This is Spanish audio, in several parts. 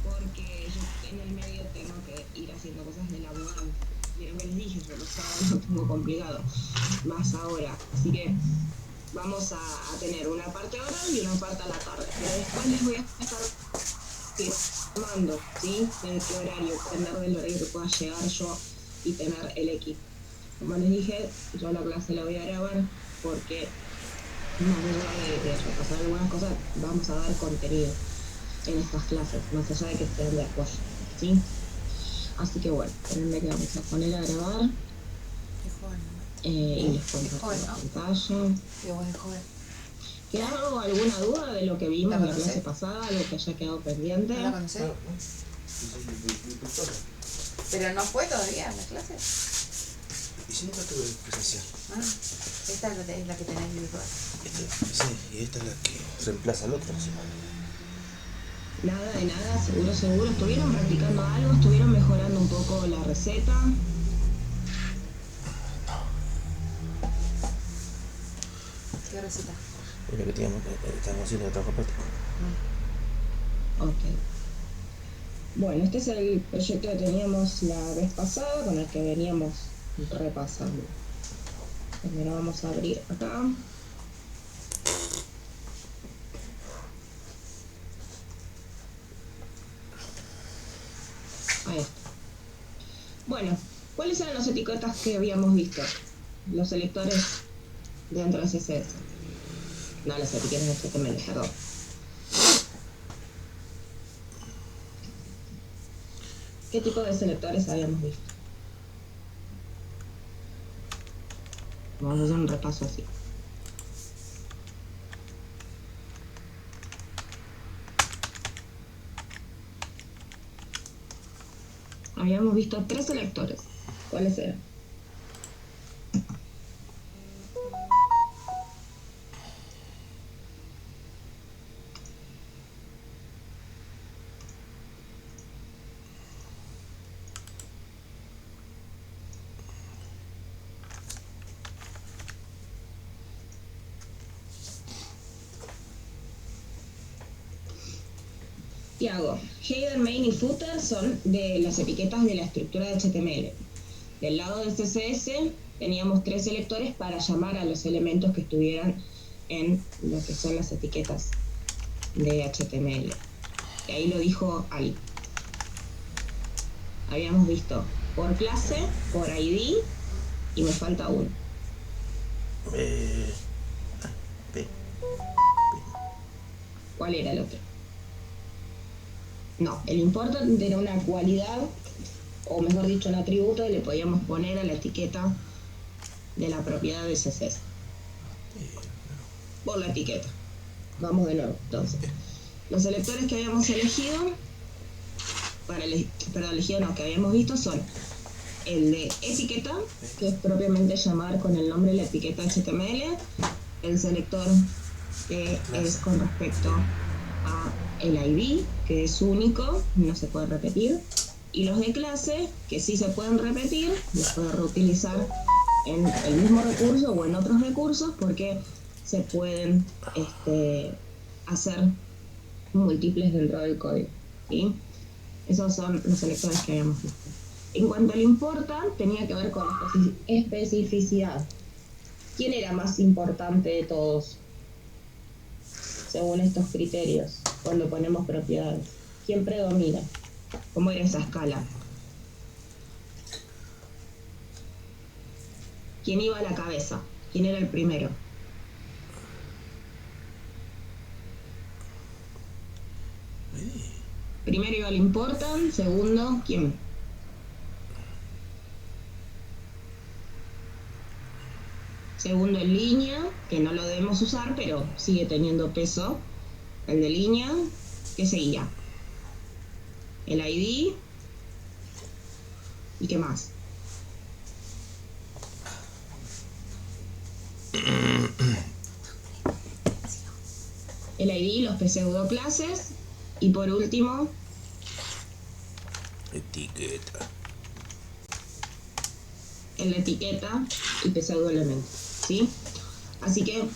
porque yo en el medio tengo que ir haciendo cosas de la abogado. Vieron que les dije, yo los sábados lo tengo complicado, más ahora. Así que vamos a tener una parte oral y una parte a la tarde. Pero después les voy a estar firmando, ¿sí? De qué horario, depender del horario que pueda llegar yo y tener el equipo. Como les dije, yo la clase la voy a grabar porque más allá de repasar algunas cosas, vamos a dar contenido en estas clases, más allá de que sean de apoyo, ¿sí? Así que bueno, espérenme que vamos a poner a grabar. Y les comparto la pantalla. ¿Quedó alguna duda de lo que vimos en la clase pasada? ¿Algo que haya quedado pendiente? ¿No la conocés? ¿Pero no fue todavía en la clase? Y si nunca tuve presencial. Esta es la que tenés virtual. Sí, y esta es la que reemplaza al otro. ¿Sí? Nada de nada, seguro. ¿Estuvieron practicando algo? ¿Estuvieron mejorando un poco la receta? ¿Qué receta? Lo que estábamos haciendo de trabajo práctico. Ok. Bueno, este es el proyecto que teníamos la vez pasada, con el que veníamos repasando. Primero vamos a abrir acá. Ahí está. Bueno, ¿cuáles eran las etiquetas que habíamos visto? Los selectores dentro de CSS. No, las etiquetas de HTML, perdón. ¿Qué tipo de selectores habíamos visto? Vamos a hacer un repaso así. Habíamos visto 3 selectores. ¿Cuáles eran? Y hago header, main y footer son de las etiquetas de la estructura de HTML. Del lado del CSS teníamos 3 selectores para llamar a los elementos que estuvieran en lo que son las etiquetas de HTML. Y ahí lo dijo Ali. Habíamos visto por clase, por ID y me falta uno. ¿Cuál era el otro? No, el important era una cualidad, o mejor dicho, un atributo que le podíamos poner a la etiqueta de la propiedad de CSS. Por la etiqueta. Vamos de nuevo, entonces. Los selectores que habíamos elegido, que habíamos visto son el de etiqueta, que es propiamente llamar con el nombre de la etiqueta HTML, el selector que es con respecto a el ID, que es único, no se puede repetir, y los de clase, que sí se pueden repetir, los puedo reutilizar en el mismo recurso o en otros recursos, porque se pueden hacer múltiples dentro del código, ¿sí? Esos son los selectores que habíamos visto. En cuanto al important, tenía que ver con la especificidad. ¿Quién era más importante de todos? Según estos criterios, cuando ponemos propiedades. ¿Quién predomina? ¿Cómo era esa escala? ¿Quién iba a la cabeza? ¿Quién era el primero? Primero iba el important, segundo, ¿quién? Segundo en línea, que no lo debemos usar, pero sigue teniendo peso. El de línea, ¿qué seguía? El ID. ¿Y qué más? El ID, los pseudoclases. Y por último, etiqueta. En la etiqueta y pseudoelemento, ¿sí? Así que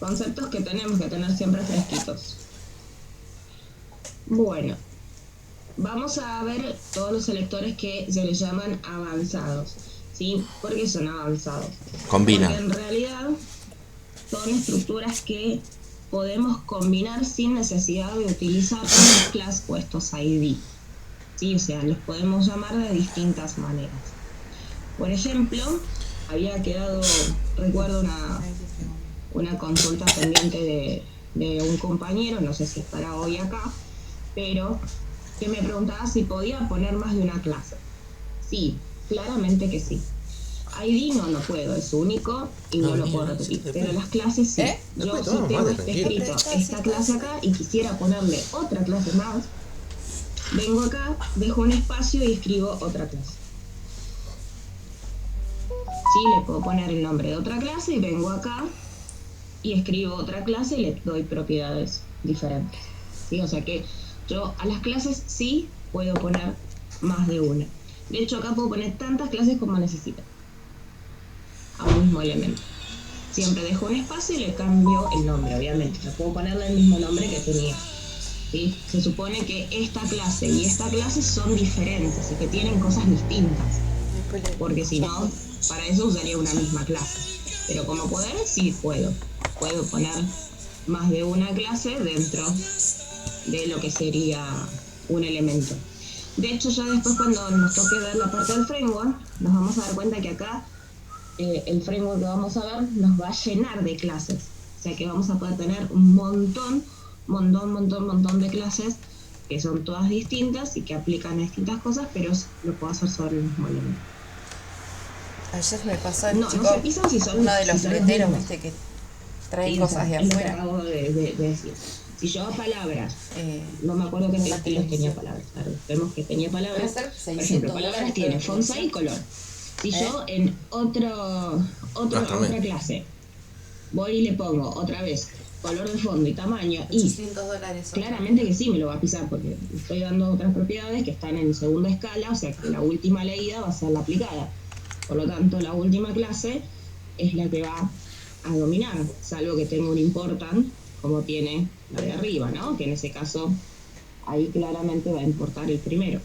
conceptos que tenemos que tener siempre fresquitos. Bueno, vamos a ver todos los selectores que se les llaman avanzados, ¿sí? ¿Por qué son avanzados? Combina. Porque en realidad son estructuras que podemos combinar sin necesidad de utilizar estos class o estos ID, ¿sí? O sea, los podemos llamar de distintas maneras. Por ejemplo, había quedado, recuerdo una consulta pendiente de un compañero, no sé si estará hoy acá, pero que me preguntaba si podía poner más de una clase. Sí, claramente que sí. ID no puedo, es único y no lo puedo repetir. Pero las clases sí. Yo si tengo escrito esta clase acá y quisiera ponerle otra clase más, vengo acá, dejo un espacio y escribo otra clase. Sí, le puedo poner el nombre de otra clase y vengo acá y escribo otra clase y le doy propiedades diferentes. ¿Sí? O sea que yo a las clases sí puedo poner más de una. De hecho, acá puedo poner tantas clases como necesite a un mismo elemento. Siempre dejo un espacio y le cambio el nombre, obviamente. O sea, puedo ponerle el mismo nombre que tenía. ¿Sí? Se supone que esta clase y esta clase son diferentes y que tienen cosas distintas. Porque si no, para eso usaría una misma clase. Pero como poder, sí puedo. Puedo poner más de una clase dentro de lo que sería un elemento. De hecho, ya después cuando nos toque ver la parte del framework, nos vamos a dar cuenta que acá el framework que vamos a ver nos va a llenar de clases. O sea que vamos a poder tener un montón de clases que son todas distintas y que aplican a distintas cosas, pero lo puedo hacer sobre el mismo elemento. Ayer me pasó el No chico, se pisan si son, uno de los si son fleteros, mismos. viste, que traen Sí, cosas de es lo que afuera. acabo de decir. Si yo hago palabras, no me acuerdo qué estilos tenía palabras, claro, vemos que tenía palabras. Por ejemplo, palabras tiene font size y color. Si yo en otra clase voy y le pongo otra vez color de fondo y tamaño, y $800. claramente que sí me lo va a pisar porque estoy dando otras propiedades que están en segunda escala, o sea que la última leída va a ser la aplicada. Por lo tanto, la última clase es la que va a dominar, salvo que tenga un important como tiene la de arriba, ¿no? Que en ese caso ahí claramente va a importar el primero.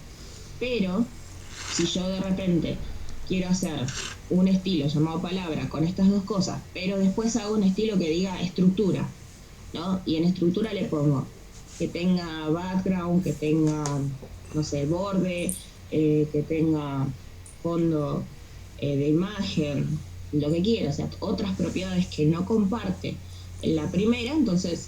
Pero si yo de repente quiero hacer un estilo llamado palabra con estas dos cosas, pero después hago un estilo que diga estructura, ¿no? Y en estructura le pongo que tenga background, que tenga, no sé, borde, que tenga fondo de imagen, lo que quiera, o sea, otras propiedades que no comparte en la primera, entonces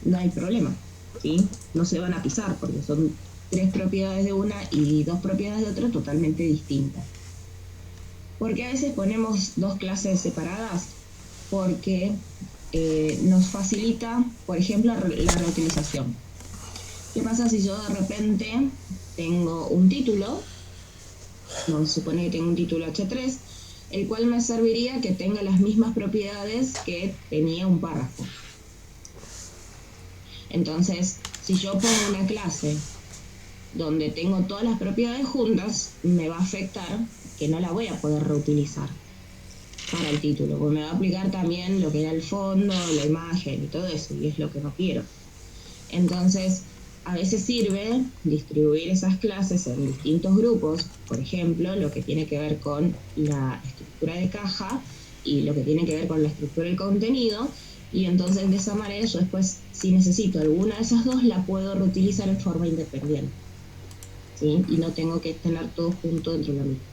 no hay problema, ¿sí? No se van a pisar porque son 3 propiedades de una y 2 propiedades de otra totalmente distintas. Porque a veces ponemos 2 clases separadas porque nos facilita, por ejemplo, la reutilización. ¿Qué pasa si yo de repente tengo un título? Vamos a suponer que tengo un título H3, el cual me serviría que tenga las mismas propiedades que tenía un párrafo. Entonces, si yo pongo una clase donde tengo todas las propiedades juntas, me va a afectar que no la voy a poder reutilizar para el título, porque me va a aplicar también lo que era el fondo, la imagen y todo eso, y es lo que no quiero. Entonces, a veces sirve distribuir esas clases en distintos grupos, por ejemplo, lo que tiene que ver con la estructura de caja y lo que tiene que ver con la estructura del contenido, y entonces de esa manera yo después, si necesito alguna de esas dos, la puedo reutilizar en forma independiente, ¿sí? Y no tengo que tener todo junto dentro de la misma.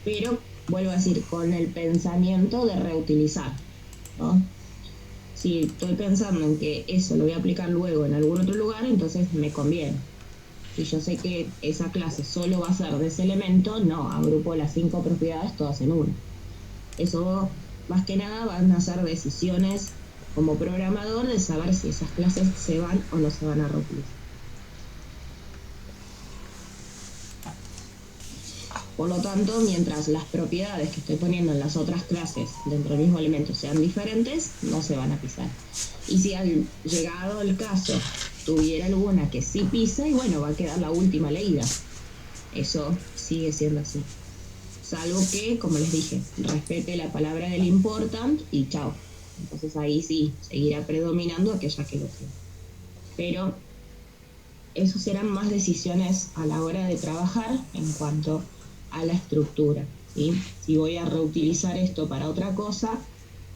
Pero, vuelvo a decir, con el pensamiento de reutilizar, ¿no? Si estoy pensando en que eso lo voy a aplicar luego en algún otro lugar, entonces me conviene. Si yo sé que esa clase solo va a ser de ese elemento, no, agrupo las 5 propiedades todas en una. Eso, más que nada, van a ser decisiones como programador de saber si esas clases se van o no se van a reutilizar. Por lo tanto, mientras las propiedades que estoy poniendo en las otras clases dentro del mismo elemento sean diferentes, no se van a pisar. Y si al llegado el caso tuviera alguna que sí pisa, y bueno, va a quedar la última leída. Eso sigue siendo así. Salvo que, como les dije, respete la palabra del important y chao. Entonces ahí sí, seguirá predominando aquella que lo tiene. Pero eso serán más decisiones a la hora de trabajar en cuanto a la estructura, ¿sí? Si voy a reutilizar esto para otra cosa,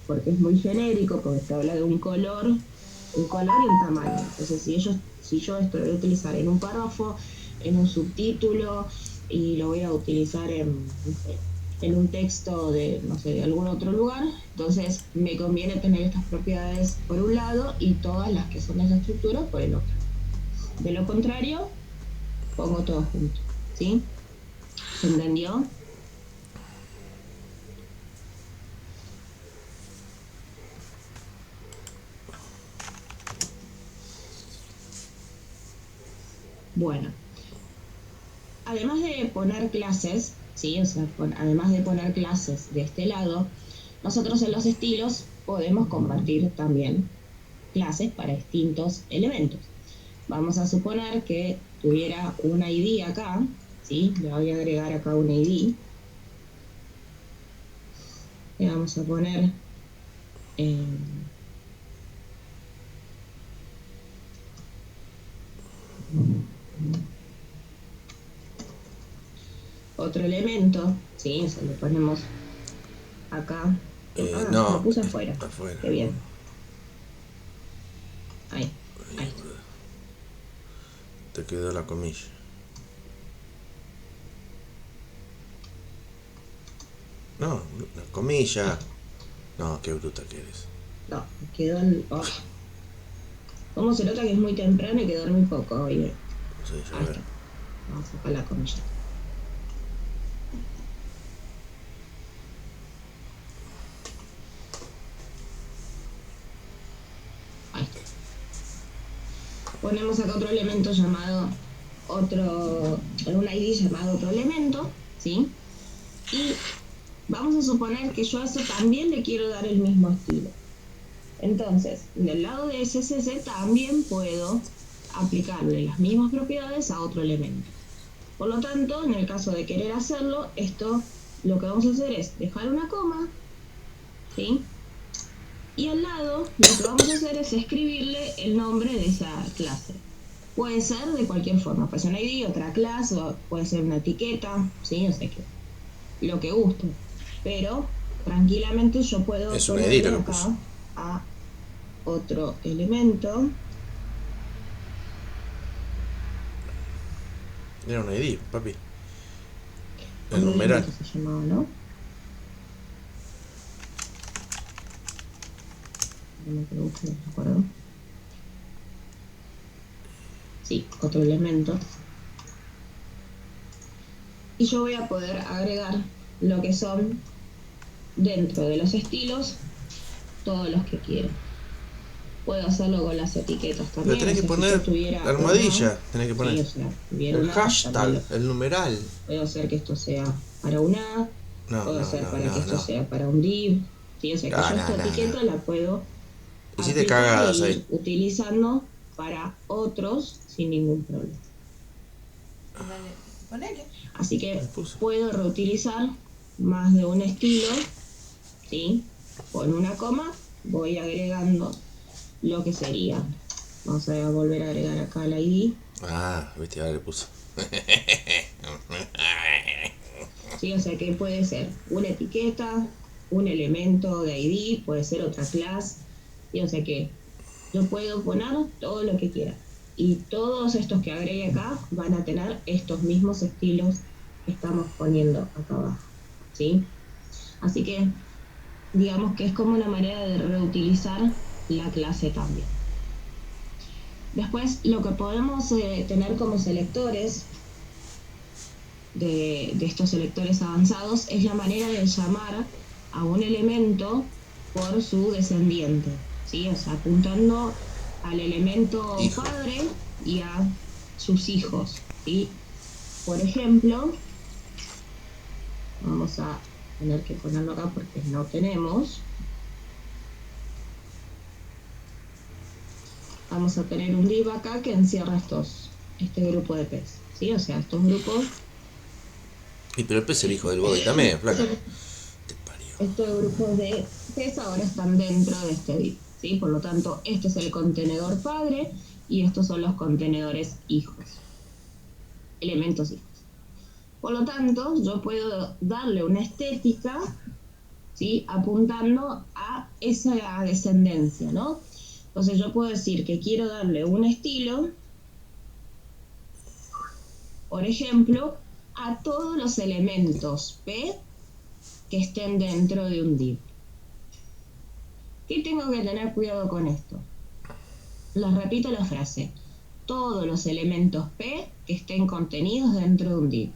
porque es muy genérico, porque se habla de un color y un tamaño. Entonces, si yo esto lo voy a utilizar en un párrafo, en un subtítulo, y lo voy a utilizar en, no sé, en un texto de, no sé, de algún otro lugar, entonces me conviene tener estas propiedades por un lado y todas las que son de esa estructura por el otro. De lo contrario, pongo todo junto, ¿sí? ¿Se entendió? Bueno, además de poner clases, ¿sí? O sea, además de poner clases de este lado, nosotros en los estilos podemos compartir también clases para distintos elementos. Vamos a suponer que tuviera un ID acá, ¿sí? Le voy a agregar acá un ID. Le vamos a poner otro elemento, ¿sí? O sea, le ponemos acá. No, lo puse afuera. Afuera. Qué bien. Ahí. Te quedó la comilla. No, la comilla. No, qué bruta que eres. No, quedó el... Oh. ¿Cómo se nota que es muy temprano y que dormí poco hoy? Sí, ya Ahí ver. está. Vamos a sacar la comilla. Ahí está. Ponemos acá otro elemento llamado un ID llamado otro elemento, ¿sí? Y vamos a suponer que yo a eso también le quiero dar el mismo estilo. Entonces, del lado de SCC también puedo aplicarle las mismas propiedades a otro elemento. Por lo tanto, en el caso de querer hacerlo, esto lo que vamos a hacer es dejar una coma, ¿sí? Y al lado lo que vamos a hacer es escribirle el nombre de esa clase. Puede ser de cualquier forma, puede ser un ID, otra clase, o puede ser una etiqueta, ¿sí? O sea que lo que guste. Pero tranquilamente yo puedo Es un ponerle ID lo que acá puso. a otro elemento. Era un ID, papi. El Otro numeral. elemento se llamaba, ¿no? No me acuerdo. Sí, otro elemento. Y yo voy a poder agregar lo que son dentro de los estilos todos los que quiero. Puedo hacerlo con las etiquetas también. Pero tenés que poner la almohadilla. Tenés que poner el hashtag, el numeral. Puedo hacer que esto sea para una No, puedo hacer para que esto no. sea para un div. ¿Sí? O sea que yo esta etiqueta la puedo hiciste cagadas ir ahí. utilizando para otros sin ningún problema. Ponele. Así que puedo reutilizar más de un estilo, ¿sí? Con una coma voy agregando lo que sería. Vamos a volver a agregar acá la ID. Ah, viste, ahora le puso. Sí, o sea que puede ser una etiqueta, un elemento de ID, puede ser otra clase. Y o sea que yo puedo poner todo lo que quiera. Y todos estos que agregue acá van a tener estos mismos estilos que estamos poniendo acá abajo, ¿sí? Así que digamos que es como una manera de reutilizar la clase también. Después lo que podemos tener como selectores de estos selectores avanzados es la manera de llamar a un elemento por su descendiente, ¿sí? O sea, apuntando al elemento padre y a sus hijos, ¿sí? Por ejemplo, vamos a tener que ponerlo acá porque no tenemos. Vamos a tener un div acá que encierra este grupo de pez, ¿sí? O sea, estos grupos. Y pero el pez es el hijo del body también, flaca. Estos grupos de pez ahora están dentro de este div, ¿sí? Por lo tanto, este es el contenedor padre y estos son los contenedores hijos, elementos hijos. Por lo tanto, yo puedo darle una estética, ¿sí?, apuntando a esa descendencia, ¿no? Entonces yo puedo decir que quiero darle un estilo, por ejemplo, a todos los elementos P que estén dentro de un div. ¿Qué tengo que tener cuidado con esto? Les repito la frase: todos los elementos P que estén contenidos dentro de un div.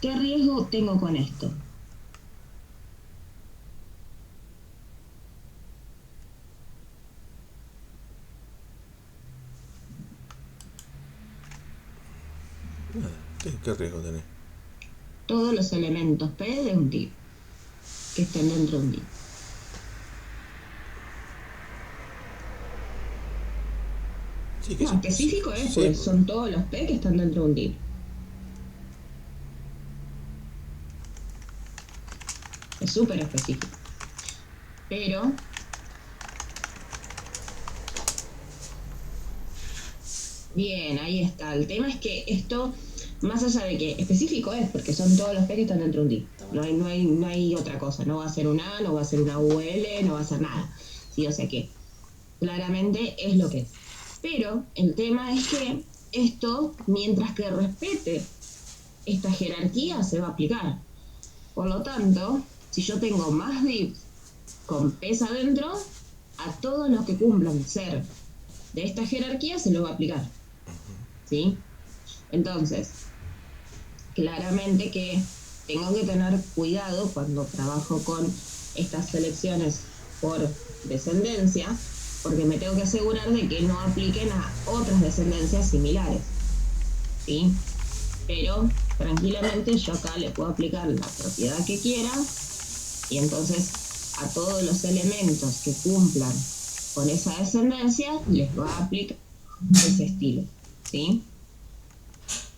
¿Qué riesgo tengo con esto? ¿Qué riesgo tenés? Todos los elementos P de un div que estén dentro de un div. Sí, que no, específico es, sí, pues son todos los P que están dentro de un div. Es súper específico. Pero bien, ahí está. El tema es que esto, más allá de que específico es, porque son todos los P que están dentro de un div. No hay otra cosa. No va a ser una A, no va a ser una UL, no va a ser nada. Sí, o sea que claramente es lo que es. Pero el tema es que esto, mientras que respete esta jerarquía, se va a aplicar. Por lo tanto, si yo tengo más divs con P's adentro, a todos los que cumplan ser de esta jerarquía se lo va a aplicar. ¿Sí? Entonces, claramente que tengo que tener cuidado cuando trabajo con estas selecciones por descendencia, porque me tengo que asegurar de que no apliquen a otras descendencias similares. ¿Sí? Pero tranquilamente yo acá le puedo aplicar la propiedad que quiera, y entonces a todos los elementos que cumplan con esa descendencia les va a aplicar ese estilo, ¿sí?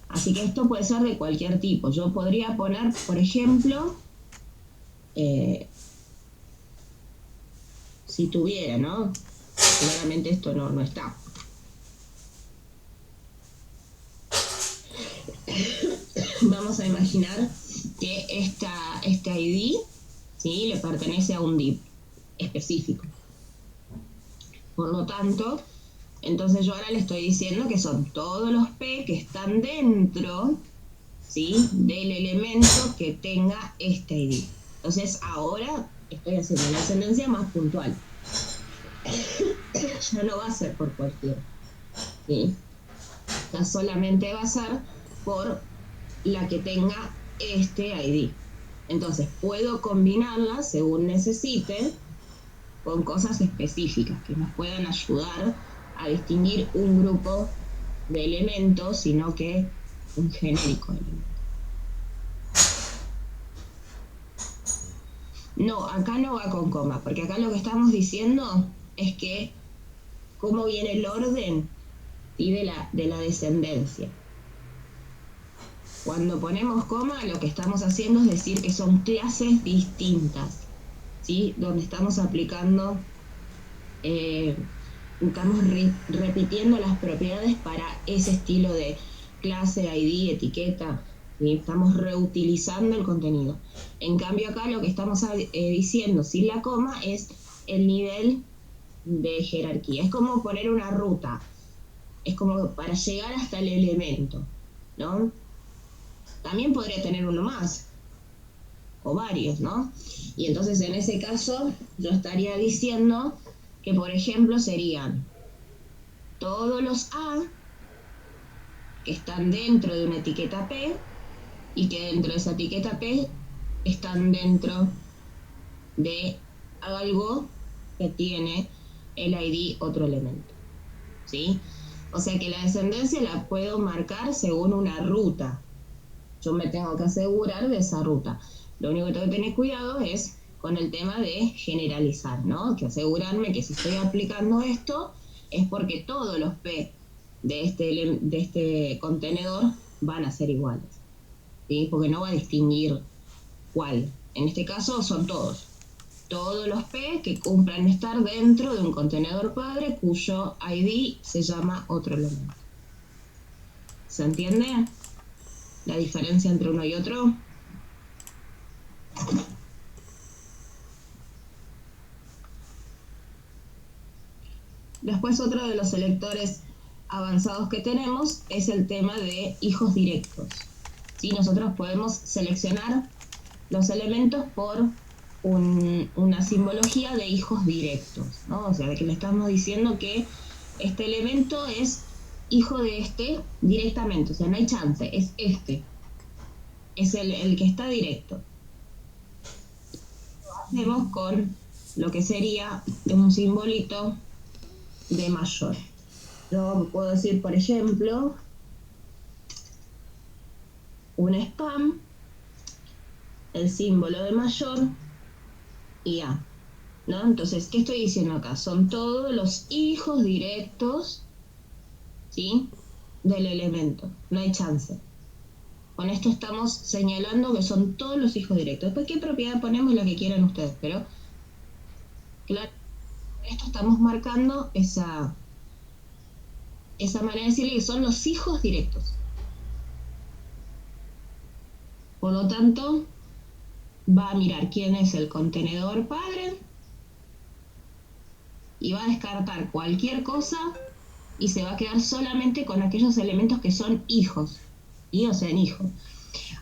Así que esto puede ser de cualquier tipo. Yo podría poner, por ejemplo, si tuviera, ¿no? Claramente esto no está. Vamos a imaginar que este ID, ¿sí?, le pertenece a un div específico. Por lo tanto, entonces yo ahora le estoy diciendo que son todos los P que están dentro, ¿sí?, del elemento que tenga este ID. Entonces ahora estoy haciendo una descendencia más puntual. Ya no va a ser por cualquiera, ¿sí? Ya solamente va a ser por la que tenga este ID. Entonces puedo combinarla según necesite con cosas específicas que nos puedan ayudar a distinguir un grupo de elementos, sino que un genérico de elementos. No, acá no va con coma, porque acá lo que estamos diciendo es que cómo viene el orden y de la descendencia. Cuando ponemos coma, lo que estamos haciendo es decir que son clases distintas, ¿sí?, donde estamos aplicando, estamos repitiendo las propiedades para ese estilo de clase, ID, etiqueta, ¿sí? Estamos reutilizando el contenido. En cambio acá lo que estamos diciendo sin la coma es el nivel de jerarquía. Es como poner una ruta, es como para llegar hasta el elemento, ¿no? También podría tener uno más, o varios, ¿no? Y entonces en ese caso yo estaría diciendo que, por ejemplo, serían todos los A que están dentro de una etiqueta P y que dentro de esa etiqueta P están dentro de algo que tiene el ID otro elemento, ¿sí? O sea que la descendencia la puedo marcar según una ruta. Yo me tengo que asegurar de esa ruta. Lo único que tengo que tener cuidado es con el tema de generalizar, ¿no? Que asegurarme que si estoy aplicando esto es porque todos los P de este contenedor van a ser iguales, ¿sí? Porque no va a distinguir cuál En este caso son todos. Todos los P que cumplan estar dentro de un contenedor padre cuyo ID se llama otro elemento. ¿Se entiende la diferencia entre uno y otro? Después otro de los selectores avanzados que tenemos es el tema de hijos directos. ¿Sí? Nosotros podemos seleccionar los elementos por una simbología de hijos directos, ¿no? O sea, de que le estamos diciendo que este elemento es hijo de este directamente, o sea, no hay chance, es este. Es el que está directo. Lo hacemos con lo que sería un simbolito de mayor. Yo puedo decir, por ejemplo, un spam, el símbolo de mayor y A, ¿no? Entonces, ¿qué estoy diciendo acá? Son todos los hijos directos, ¿sí?, del elemento. No hay chance. Con esto estamos señalando que son todos los hijos directos. Después, ¿qué propiedad ponemos? La que quieran ustedes, pero claro, con esto estamos marcando esa manera de decirle que son los hijos directos. Por lo tanto, va a mirar quién es el contenedor padre y va a descartar cualquier cosa y se va a quedar solamente con aquellos elementos que son hijos, y o sea, en hijo.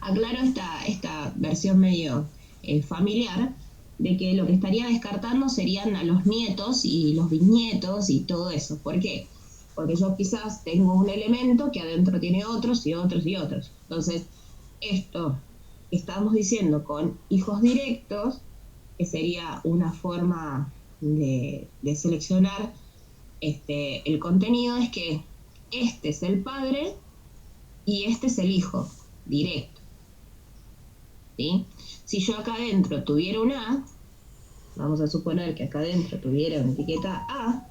Aclaro esta versión medio familiar de que lo que estaría descartando serían a los nietos y los bisnietos y todo eso. ¿Por qué? Porque yo quizás tengo un elemento que adentro tiene otros y otros y otros. Entonces, esto que estamos diciendo con hijos directos, que sería una forma de seleccionar el contenido, es que este es el padre y este es el hijo directo, ¿sí? Si yo acá adentro tuviera un A, vamos a suponer que acá adentro tuviera una etiqueta A,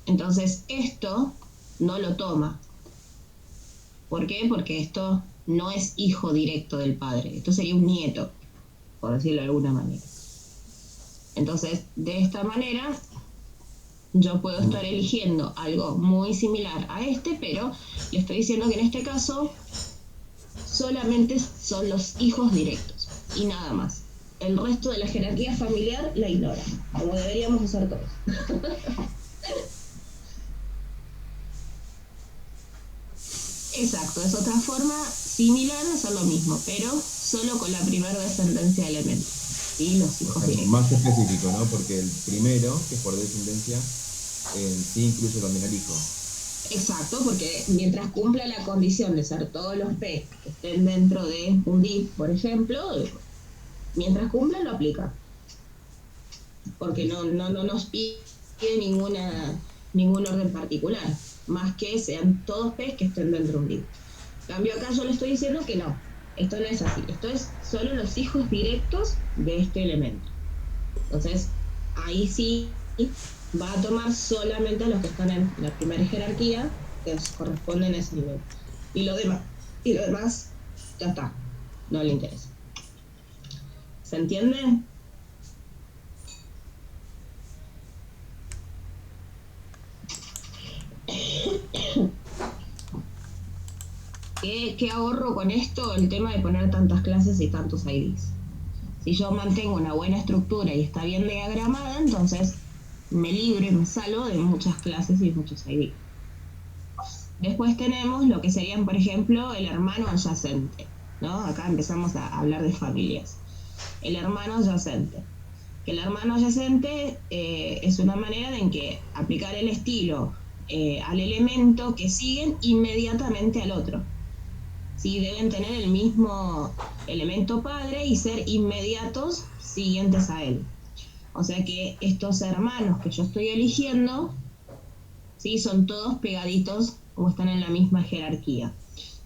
entonces esto no lo toma. ¿Por qué? Porque esto no es hijo directo del padre, esto sería un nieto, por decirlo de alguna manera. Entonces, de esta manera, yo puedo estar eligiendo algo muy similar a este, pero le estoy diciendo que en este caso solamente son los hijos directos y nada más. El resto de la jerarquía familiar la ignora, como deberíamos hacer todos. Exacto, es otra forma similar de hacer lo mismo, pero solo con la primera descendencia de elementos. Y los hijos directos. Más específico, ¿no? Porque el primero, que es por descendencia, sí incluye también al hijo. Exacto, porque mientras cumpla la condición de ser todos los P que estén dentro de un div, por ejemplo, mientras cumpla lo aplica. Porque no nos pide ningún orden particular, más que sean todos P que estén dentro de un div. En cambio acá yo le estoy diciendo que no, esto no es así, esto es solo los hijos directos de este elemento. Entonces, ahí sí va a tomar solamente a los que están en la primera jerarquía, que corresponden a ese nivel. Y lo demás, ya está, no le interesa. ¿Se entiende? ¿Qué ahorro con esto? El tema de poner tantas clases y tantos IDs. Si yo mantengo una buena estructura y está bien diagramada, entonces me libro y me salvo de muchas clases y muchos IDs. Después tenemos lo que serían, por ejemplo, el hermano adyacente, ¿no? Acá empezamos a hablar de familias. El hermano adyacente. Que el hermano adyacente es una manera en que aplicar el estilo al elemento que siguen inmediatamente al otro. Sí, deben tener el mismo elemento padre y ser inmediatos siguientes a él. O sea que estos hermanos que yo estoy eligiendo, ¿sí?, son todos pegaditos o están en la misma jerarquía.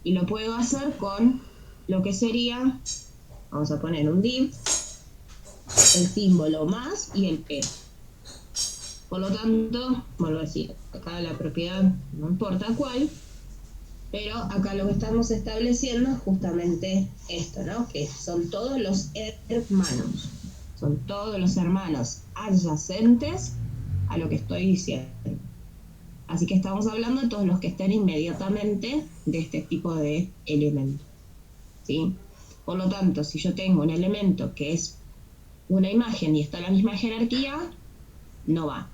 Y lo puedo hacer con lo que sería, vamos a poner un div, el símbolo más y el P. Por lo tanto, vuelvo a decir, acá la propiedad no importa cuál, Pero acá lo que estamos estableciendo es justamente esto, ¿no? Que son todos los hermanos. Son todos los hermanos adyacentes a lo que estoy diciendo. Así que estamos hablando de todos los que estén inmediatamente de este tipo de elemento, ¿sí? Por lo tanto, si yo tengo un elemento que es una imagen y está en la misma jerarquía, no va.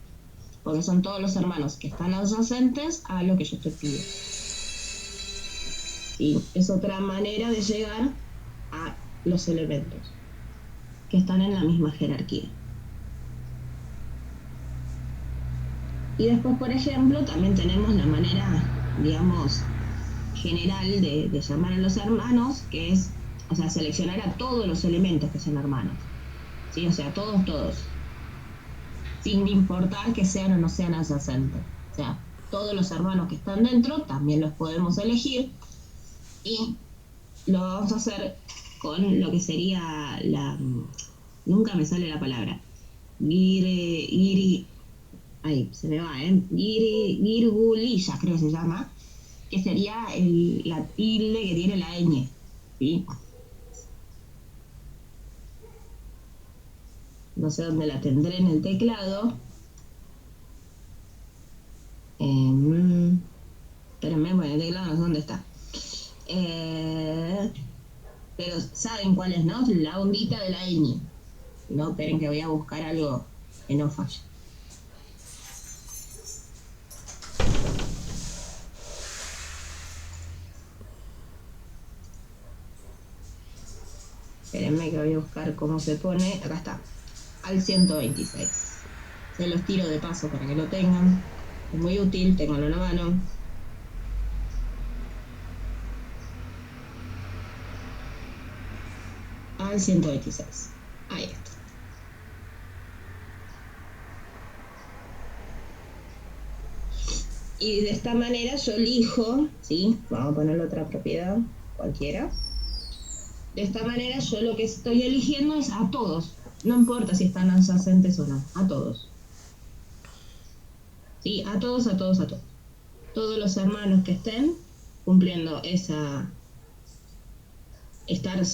Porque son todos los hermanos que están adyacentes a lo que yo estoy pidiendo. ¿Sí? Es otra manera de llegar a los elementos que están en la misma jerarquía. Y después, por ejemplo, también tenemos la manera, digamos, general de llamar a los hermanos, que es, o sea, seleccionar a todos los elementos que son hermanos. ¿Sí? O sea, todos. Sin importar que sean o no sean adyacentes. O sea, todos los hermanos que están dentro también los podemos elegir. Y lo vamos a hacer con lo que sería nunca me sale la palabra. Ahí, se me va, Girgulilla, creo que se llama. Que sería la tilde que tiene la ñ. ¿Sí? No sé dónde la tendré en el teclado. Espérenme, bueno, el teclado no sé dónde está. Pero saben cuál es, ¿no? La ondita de la ñ. No, esperen que voy a buscar algo que no falle. Espérenme que voy a buscar cómo se pone. Acá está. Al 126. Se los tiro de paso para que lo tengan. Es muy útil, ténganlo en la mano. Al 126. Ahí está. Y de esta manera yo elijo, ¿sí? Vamos a ponerle otra propiedad, cualquiera. De esta manera yo lo que estoy eligiendo es a todos. No importa si están adyacentes o no, a todos. ¿Sí? A todos. Todos los hermanos que estén cumpliendo estar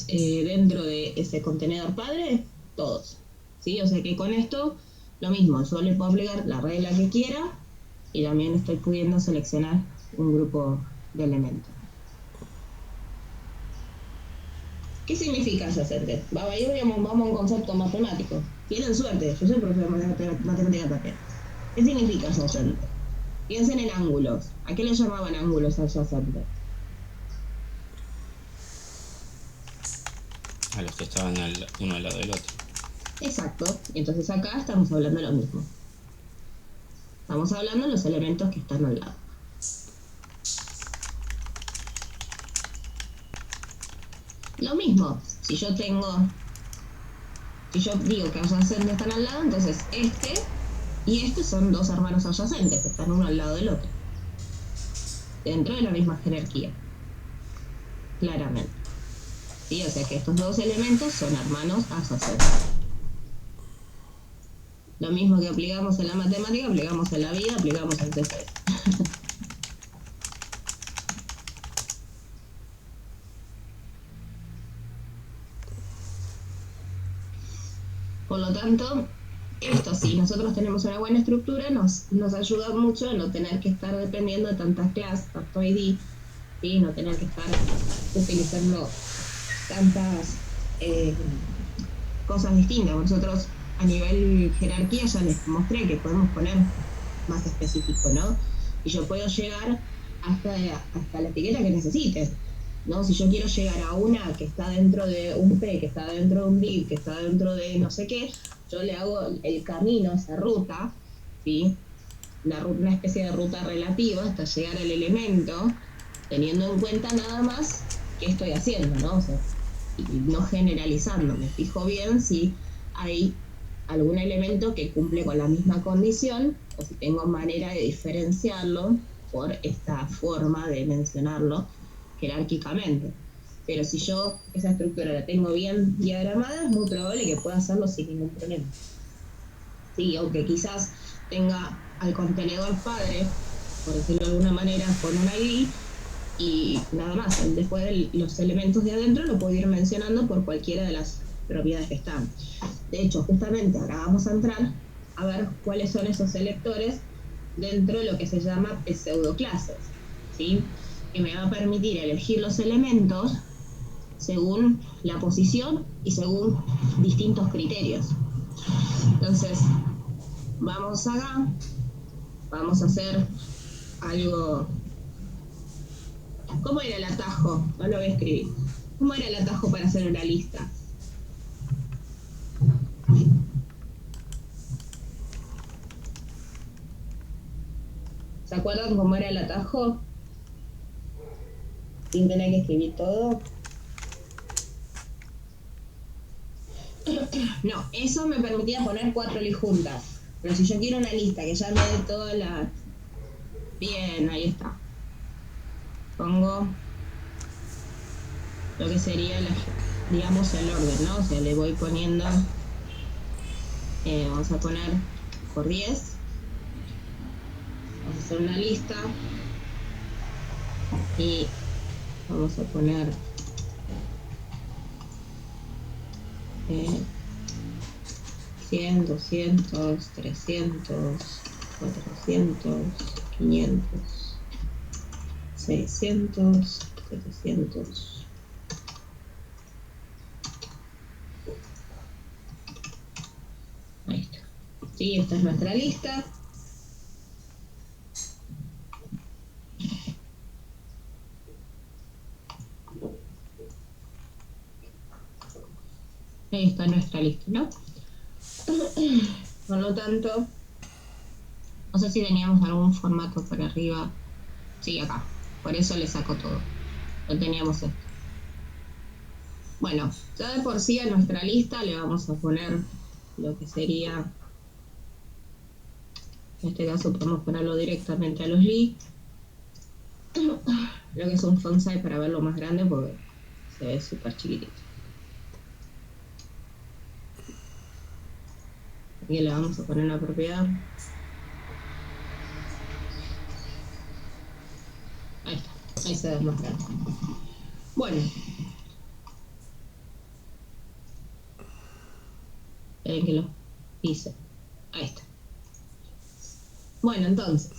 dentro de ese contenedor padre, todos. ¿Sí? O sea que con esto, lo mismo, yo le puedo aplicar la regla que quiera y también estoy pudiendo seleccionar un grupo de elementos. ¿Qué significa adyacente? Vamos a un concepto matemático. Tienen suerte, yo soy profesor de matemática también. ¿Qué significa adyacente? Piensen en ángulos. ¿A qué le llamaban ángulos adyacentes? A los que estaban uno al lado del otro. Exacto. Entonces acá estamos hablando de lo mismo. Estamos hablando de los elementos que están al lado. Lo mismo, si yo digo que adyacentes están al lado, entonces este y este son dos hermanos adyacentes que están uno al lado del otro. Dentro de la misma jerarquía. Claramente. ¿Sí? O sea que estos dos elementos son hermanos adyacentes. Lo mismo que aplicamos en la matemática, aplicamos en la vida, aplicamos en TFS. Por lo tanto, esto, si nosotros tenemos una buena estructura, nos ayuda mucho a no tener que estar dependiendo de tantas clases, tanto ID, ¿sí? No tener que estar utilizando tantas cosas distintas. Nosotros a nivel jerarquía ya les mostré que podemos poner más específico, ¿no? Y yo puedo llegar hasta la etiqueta que necesite, ¿no? Si yo quiero llegar a una que está dentro de un P, que está dentro de un div, que está dentro de no sé qué, yo le hago el camino, esa ruta, ¿sí? Una especie de ruta relativa hasta llegar al elemento, teniendo en cuenta nada más qué estoy haciendo, ¿no? O sea, y no generalizando, me fijo bien si hay algún elemento que cumple con la misma condición o si tengo manera de diferenciarlo por esta forma de mencionarlo jerárquicamente. Pero si yo esa estructura la tengo bien diagramada, es muy probable que pueda hacerlo sin ningún problema. Sí, aunque quizás tenga al contenedor padre, por decirlo de alguna manera, con un ID, y nada más. Después los elementos de adentro lo puedo ir mencionando por cualquiera de las propiedades que están. De hecho, justamente ahora vamos a entrar a ver cuáles son esos selectores dentro de lo que se llama pseudoclases, ¿sí? Que me va a permitir elegir los elementos según la posición y según distintos criterios. Entonces, vamos acá, vamos a hacer algo. ¿Cómo era el atajo? No lo voy a escribir. ¿Cómo era el atajo para hacer una lista? ¿Se acuerdan cómo era el atajo? Sin tener que escribir todo. No, eso me permitía poner 4 listas juntas. Pero si yo quiero una lista que ya me dé todas las... Bien, ahí está. Pongo lo que sería, digamos, el orden, ¿no? O sea, le voy poniendo... vamos a poner por 10. Vamos a hacer una lista. Y vamos a poner... 100, 200, 300, 400, 500, 600, 700. Ahí está. Sí, esta es nuestra lista. Ahí está nuestra lista, ¿no? Por lo tanto, no sé si teníamos algún formato por arriba. Sí, acá. Por eso le saco todo. No teníamos esto. Bueno, ya de por sí a nuestra lista le vamos a poner lo que sería... En este caso podemos ponerlo directamente a los li. Lo que es un font size para verlo más grande porque se ve súper chiquitito. Aquí le vamos a poner una propiedad. Ahí está, ahí se ve más grande. Bueno. Esperen que lo hice. Ahí está. Bueno, entonces,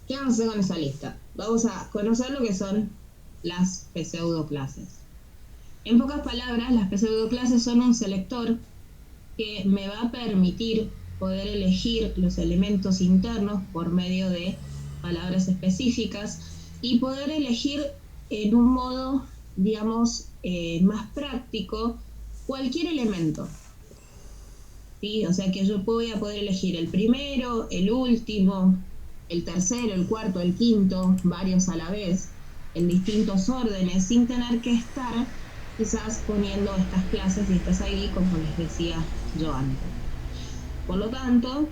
¿qué vamos a hacer con esa lista? Vamos a conocer lo que son las pseudoclases. En pocas palabras, las pseudoclases son un selector que me va a permitir poder elegir los elementos internos por medio de palabras específicas y poder elegir en un modo, digamos, más práctico cualquier elemento. ¿Sí? O sea que yo voy a poder elegir el primero, el último, el tercero, el cuarto, el quinto, varios a la vez, en distintos órdenes, sin tener que estar quizás poniendo estas clases y estas ID como les decía yo antes. Por lo tanto,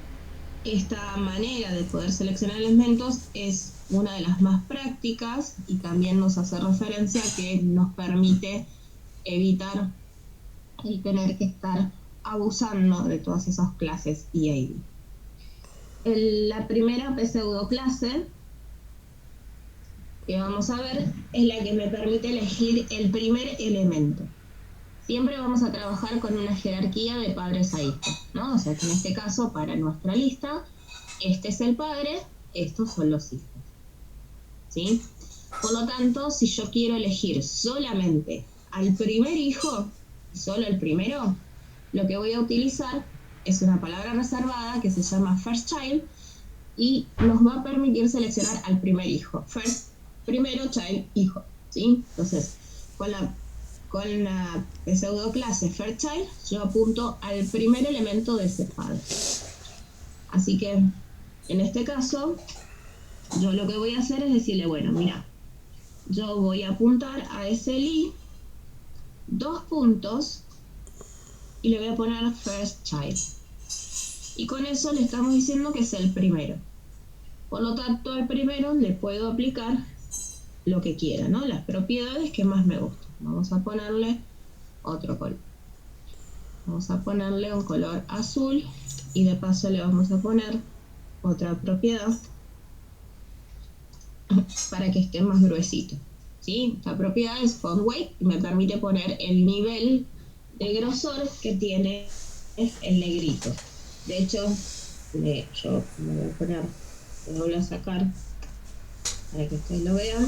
esta manera de poder seleccionar elementos es una de las más prácticas y también nos hace referencia que nos permite evitar el tener que estar abusando de todas esas clases y ID. La primera pseudoclase que vamos a ver es la que me permite elegir el primer elemento. Siempre vamos a trabajar con una jerarquía de padres a hijos, ¿no? O sea que en este caso, para nuestra lista, este es el padre, estos son los hijos, ¿sí? Por lo tanto, si yo quiero elegir solamente al primer hijo, solo el primero, lo que voy a utilizar es una palabra reservada que se llama first child y nos va a permitir seleccionar al primer hijo. First, primero, child, hijo, ¿sí? Entonces, con la pseudoclase first child, yo apunto al primer elemento de ese padre. Así que, en este caso, yo lo que voy a hacer es decirle, bueno, mira, yo voy a apuntar a ese li, 2 puntos, y le voy a poner first child. Y con eso le estamos diciendo que es el primero. Por lo tanto, al primero le puedo aplicar lo que quiera, ¿no? Las propiedades que más me gustan. Vamos a ponerle otro color. Vamos a ponerle un color azul y de paso le vamos a poner otra propiedad para que esté más gruesito. ¿Sí? Esta propiedad es font weight y me permite poner el nivel de grosor que tiene el negrito. De hecho, yo me voy a poner, lo voy a sacar para que ustedes lo vean.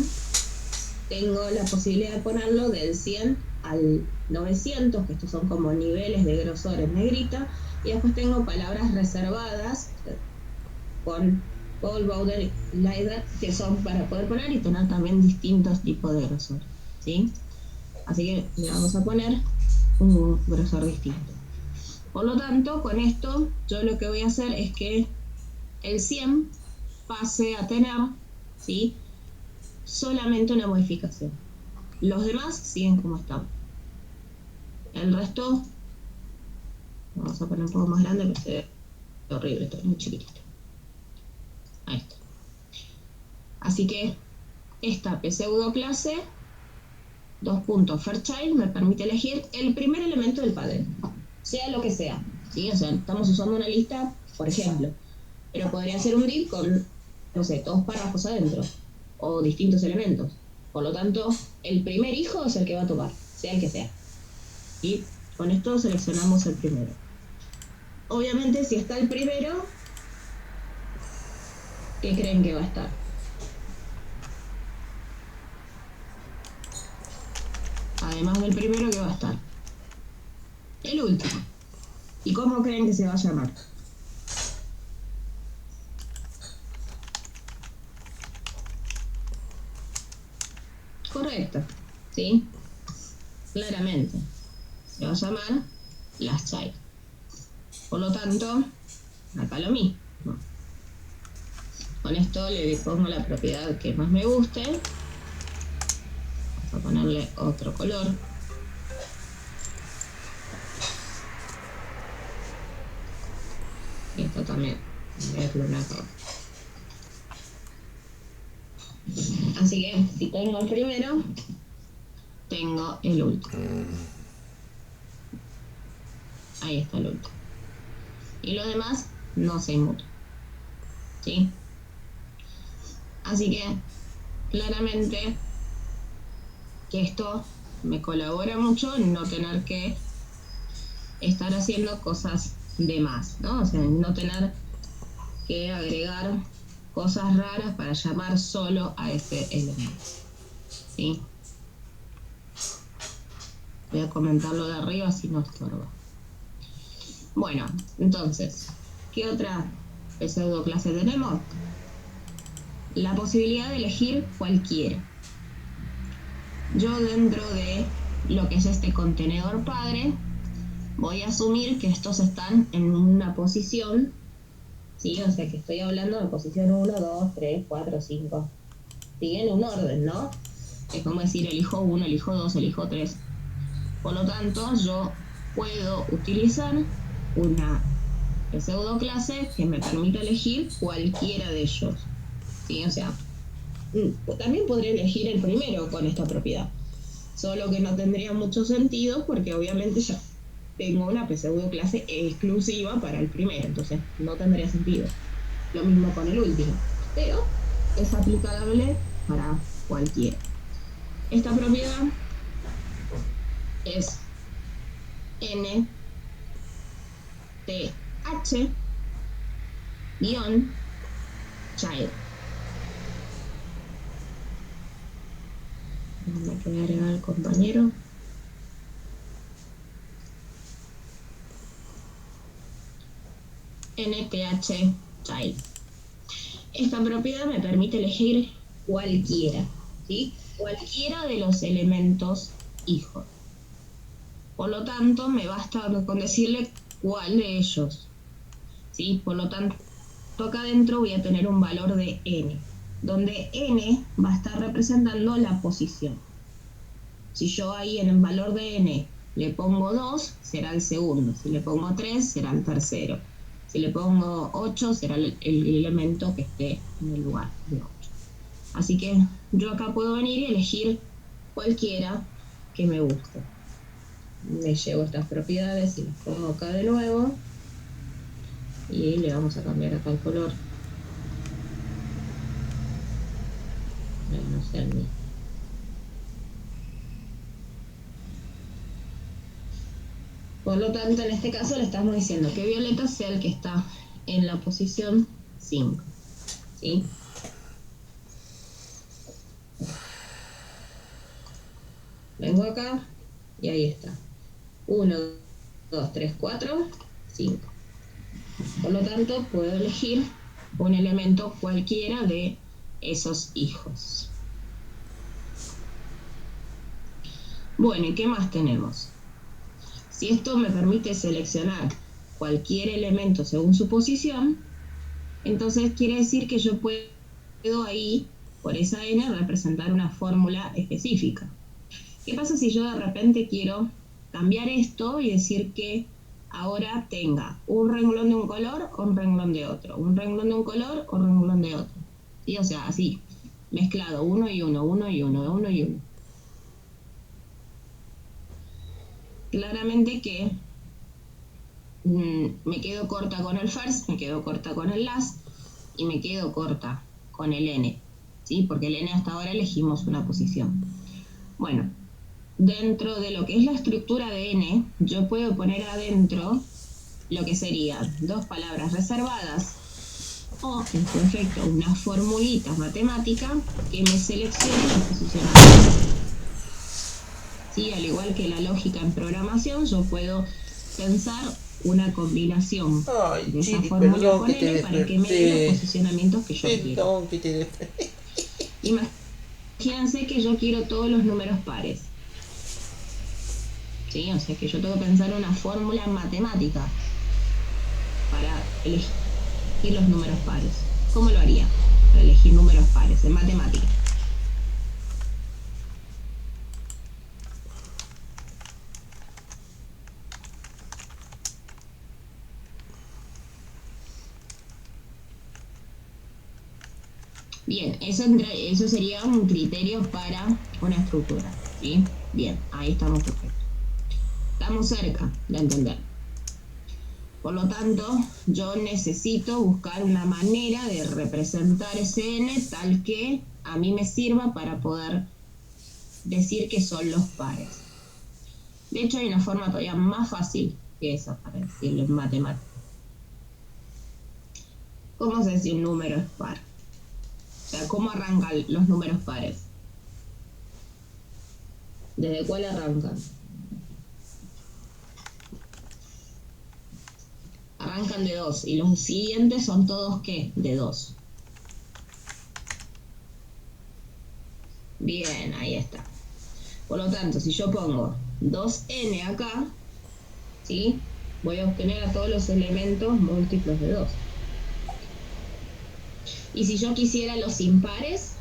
Tengo la posibilidad de ponerlo del 100 al 900, que estos son como niveles de grosor en negrita, y después tengo palabras reservadas con Paul Bowden Lider, que son para poder poner y tener también distintos tipos de grosor, ¿sí? Así que le vamos a poner un grosor distinto. Por lo tanto, con esto yo lo que voy a hacer es que el 100 pase a tener, ¿sí?, solamente una modificación. Los demás siguen como están. El resto, vamos a poner un poco más grande porque se ve horrible, esto es muy chiquitito. Ahí está. Así que esta pseudo clase, Fairchild, me permite elegir el primer elemento del padre, sea lo que sea, ¿sí? O sea, estamos usando una lista, por ejemplo, pero podría ser un div con, no sé, 2 párrafos adentro, o distintos elementos. Por lo tanto, el primer hijo es el que va a tomar, sea el que sea. Y con esto seleccionamos el primero. Obviamente, si está el primero, ¿qué creen que va a estar? Además del primero, ¿qué va a estar? El último. ¿Y cómo creen que se va a llamar? Correcto, ¿sí? Claramente. Se va a llamar last child. Por lo tanto, acá lo mismo. Con esto le pongo la propiedad que más me guste. Vamos a ponerle otro color. Y esto también. Voy a clonar todo. Así que si tengo el primero, tengo el último. Ahí está el último. Y lo demás no se inmuta, ¿sí? Así que claramente que esto me colabora mucho en no tener que estar haciendo cosas de más, ¿no? O sea, no tener que agregar cosas raras para llamar solo a ese elemento, ¿sí? Voy a comentarlo de arriba si no estorba. Bueno, entonces, ¿qué otra pseudo clase tenemos? La posibilidad de elegir cualquiera. Yo dentro de lo que es este contenedor padre, voy a asumir que estos están en una posición, ¿sí? O sea que estoy hablando de posición 1, 2, 3, 4, 5. Siguen un orden, ¿no? Es como decir elijo 1, elijo 2, elijo 3. Por lo tanto, yo puedo utilizar una pseudo clase que me permita elegir cualquiera de ellos, ¿sí? O sea, también podría elegir el primero con esta propiedad, solo que no tendría mucho sentido porque obviamente ya tengo una pseudo clase exclusiva para el primero, entonces no tendría sentido. Lo mismo con el último, pero es aplicable para cualquiera. Esta propiedad es NTH guión child. Me voy a agregar al compañero. NTH child. Esta propiedad me permite elegir cualquiera, ¿sí? Cualquiera de los elementos hijos. Por lo tanto, me basta con decirle cuál de ellos, ¿sí? Por lo tanto, acá adentro voy a tener un valor de n, donde n va a estar representando la posición. Si yo ahí en el valor de n le pongo 2, será el segundo. Si le pongo 3, será el tercero. Si le pongo 8, será el elemento que esté en el lugar de 8. Así que yo acá puedo venir y elegir cualquiera que me guste. Me llevo estas propiedades y las pongo acá de nuevo. Y le vamos a cambiar acá el color. no sea el mismo. Por lo tanto, en este caso le estamos diciendo que violeta sea el que está en la posición 5. ¿Sí? Vengo acá y ahí está. 1, 2, 3, 4, 5. Por lo tanto, puedo elegir un elemento cualquiera de esos hijos. Bueno, ¿y qué más tenemos? Si esto me permite seleccionar cualquier elemento según su posición, entonces quiere decir que yo puedo ahí, por esa n, representar una fórmula específica. ¿Qué pasa si yo de repente quiero cambiar esto y decir que ahora tenga un renglón de un color o un renglón de otro, un renglón de un color o un renglón de otro? ¿Sí? O sea, así, mezclado, uno y uno, uno y uno, uno y uno. Claramente que me quedo corta con el first, me quedo corta con el last y me quedo corta con el n, ¿sí? Porque el n hasta ahora elegimos una posición. Bueno, dentro de lo que es la estructura de n, yo puedo poner adentro lo que serían dos palabras reservadas o, en su efecto, una formulita matemática que me seleccione los posicionamientos. ¿Sí? Al igual que la lógica en programación, yo puedo pensar una combinación de esa fórmula con n para que me dé los posicionamientos que yo quiero. Imagínense que yo quiero todos los números pares. ¿Sí? O sea que yo tengo que pensar una fórmula matemática para elegir los números pares. ¿Cómo lo haría? Para elegir números pares en matemática. Bien, eso sería un criterio para una estructura, ¿sí? Bien, ahí estamos perfectos. Estamos cerca de entender. Por lo tanto, yo necesito buscar una manera de representar ese n tal que a mí me sirva para poder decir que son los pares. De hecho, hay una forma todavía más fácil que esa para decirlo en matemáticas. ¿Cómo se dice un número es par? O sea, ¿cómo arrancan los números pares? ¿Desde cuál arrancan? Arrancan de 2 y los siguientes son todos ¿qué? De 2. Bien, ahí está. Por lo tanto, si yo pongo 2n acá, ¿sí? Voy a obtener a todos los elementos múltiplos de 2. Y si yo quisiera los impares,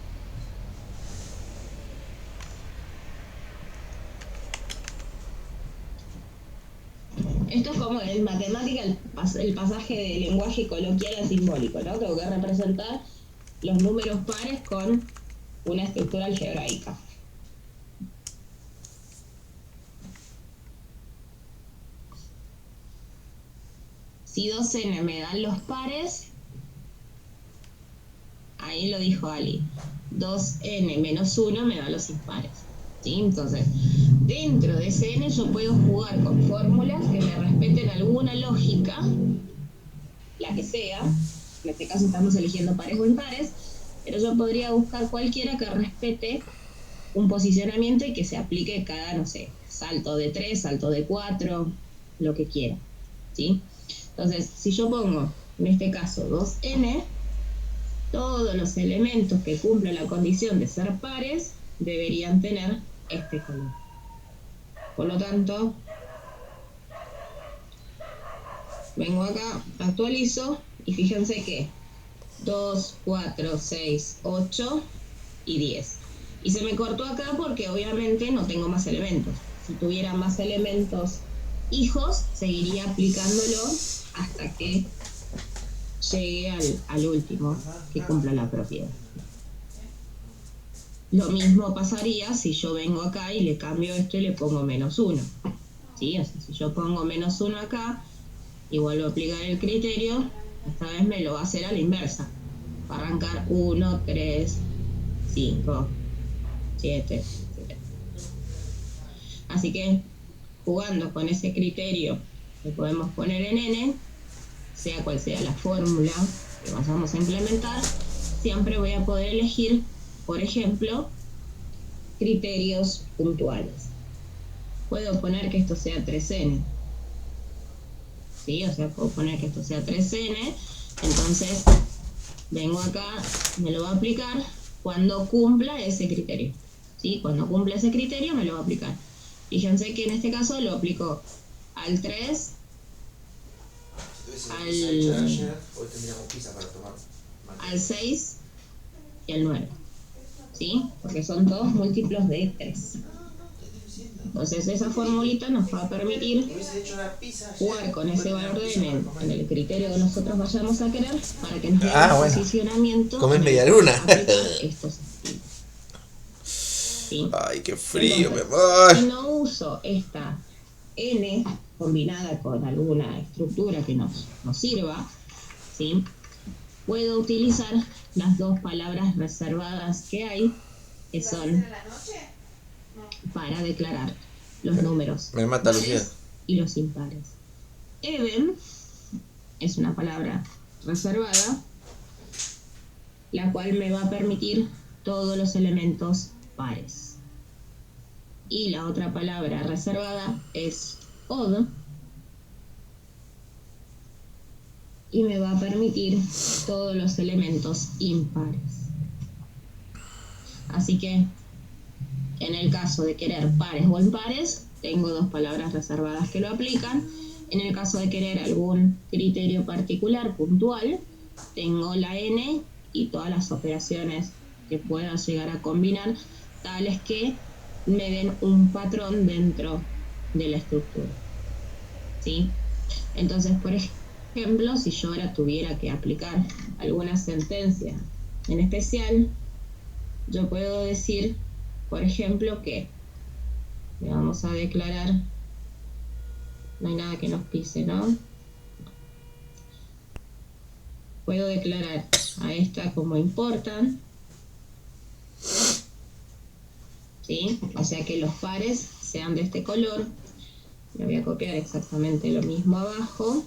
esto es como en matemática el pasaje de lenguaje coloquial a simbólico, ¿no? Tengo que representar los números pares con una estructura algebraica. Si 2n me dan los pares, ahí lo dijo Ali, 2n menos 1 me da los impares, ¿sí? Entonces, dentro de ese n yo puedo jugar con fórmulas que me respeten alguna lógica, la que sea. En este caso estamos eligiendo pares o impares, pero yo podría buscar cualquiera que respete un posicionamiento y que se aplique cada, no sé, salto de 3, salto de 4, lo que quiera, ¿sí? Entonces, si yo pongo, en este caso, 2n, todos los elementos que cumplen la condición de ser pares deberían tener este color. Por lo tanto, vengo acá, actualizo y fíjense que 2, 4, 6, 8 y 10. Y se me cortó acá porque obviamente no tengo más elementos. Si tuviera más elementos hijos, seguiría aplicándolo hasta que llegue al último que cumpla la propiedad. Lo mismo pasaría si yo vengo acá y le cambio esto y le pongo menos 1. ¿Sí? O sea, si yo pongo menos 1 acá y vuelvo a aplicar el criterio, esta vez me lo va a hacer a la inversa. Va a arrancar 1, 3, 5, 7, etc. Así que, jugando con ese criterio que podemos poner en n, sea cual sea la fórmula que vayamos a implementar, siempre voy a poder elegir, por ejemplo, criterios puntuales. Puedo poner que esto sea 3n, ¿sí? O sea, puedo poner que esto sea 3n, entonces vengo acá, me lo va a aplicar cuando cumpla ese criterio, ¿sí? Cuando cumpla ese criterio me lo va a aplicar. Fíjense que en este caso lo aplico al 3, al 6 y al 9, ¿sí? Porque son todos múltiplos de 3. Entonces esa formulita nos va a permitir jugar con ese valor de n en el criterio que nosotros vayamos a querer para que nos dé un posicionamiento. Comes media luna. Estos estilos. ¿Sí? Ay, qué frío, Entonces, mi amor. si no uso esta n combinada con alguna estructura que nos sirva, ¿sí? Puedo utilizar las dos palabras reservadas que hay, que son para declarar los números Me mata Lucía. pares y los impares. Even es una palabra reservada, la cual me va a permitir todos los elementos pares. Y la otra palabra reservada es odd, y me va a permitir todos los elementos impares. Así que en el caso de querer pares o impares, tengo dos palabras reservadas que lo aplican. En el caso de querer algún criterio particular, puntual, tengo la n y todas las operaciones que pueda llegar a combinar, tales que me den un patrón dentro de la estructura, ¿sí? Entonces, por ejemplo, si yo ahora tuviera que aplicar alguna sentencia en especial, yo puedo decir, por ejemplo, que le vamos a declarar, no hay nada que nos pise, ¿no? Puedo declarar a esta como important, ¿sí? O sea que los pares sean de este color. Le voy a copiar exactamente lo mismo abajo.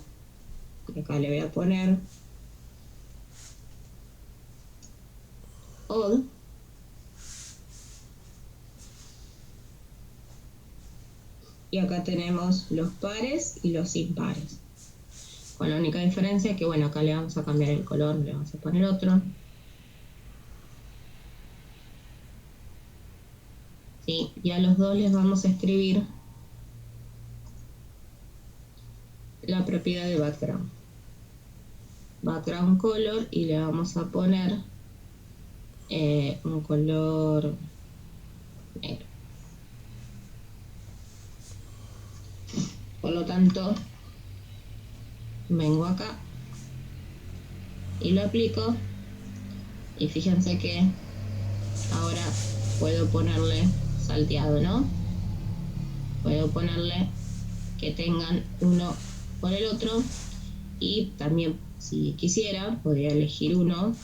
Y acá le voy a poner odd. Y acá tenemos los pares y los impares. Con la única diferencia que, bueno, acá le vamos a cambiar el color, le vamos a poner otro. ¿Sí? Y a los dos les vamos a escribir la propiedad de background. Background color, y le vamos a poner un color negro. Por lo tanto, vengo acá y lo aplico, y fíjense que ahora puedo ponerle salteado, ¿no? Puedo ponerle que tengan uno por el otro, y también, si quisiera, podría elegir uno.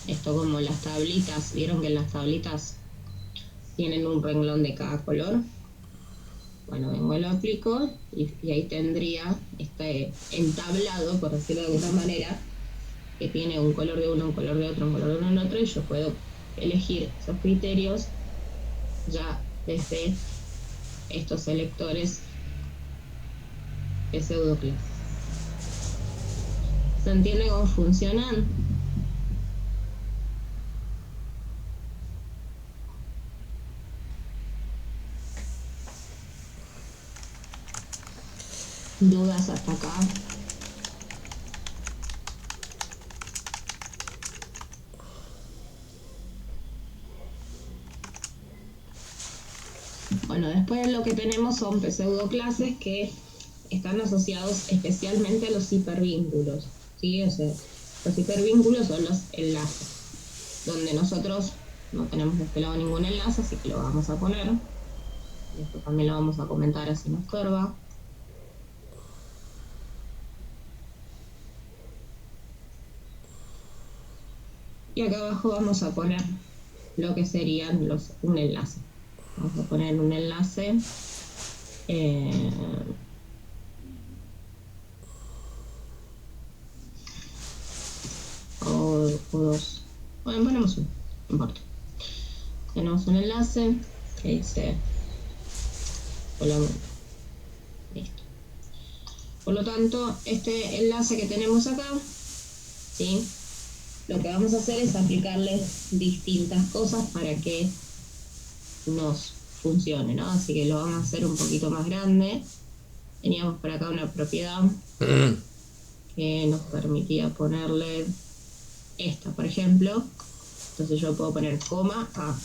Esto como las tablitas, vieron que las tablitas tienen un renglón de cada color. Bueno, vengo y lo aplico, y ahí tendría este entablado, por decirlo de alguna manera, que tiene un color de uno, un color de otro, un color de uno, un otro, y yo puedo elegir esos criterios ya desde estos selectores de pseudoclases. ¿Se entiende cómo funcionan? ¿Dudas hasta acá? Bueno, después lo que tenemos son pseudoclases que están asociados especialmente a los hipervínculos, ¿sí? O sea, los hipervínculos son los enlaces, donde nosotros no tenemos desplegado ningún enlace, así que lo vamos a poner. Y esto también lo vamos a comentar así nos estorba. Y acá abajo vamos a poner lo que serían un enlace. Vamos a poner un enlace o dos. Bueno, ponemos uno, no importa. Tenemos un enlace que dice hola mundo. Listo. Por lo tanto, este enlace que tenemos acá, ¿sí? Lo que vamos a hacer es aplicarle distintas cosas para que nos funcione, ¿no? Así que lo vamos a hacer un poquito más grande. Teníamos por acá una propiedad que nos permitía ponerle esta, por ejemplo. Entonces yo puedo poner coma A.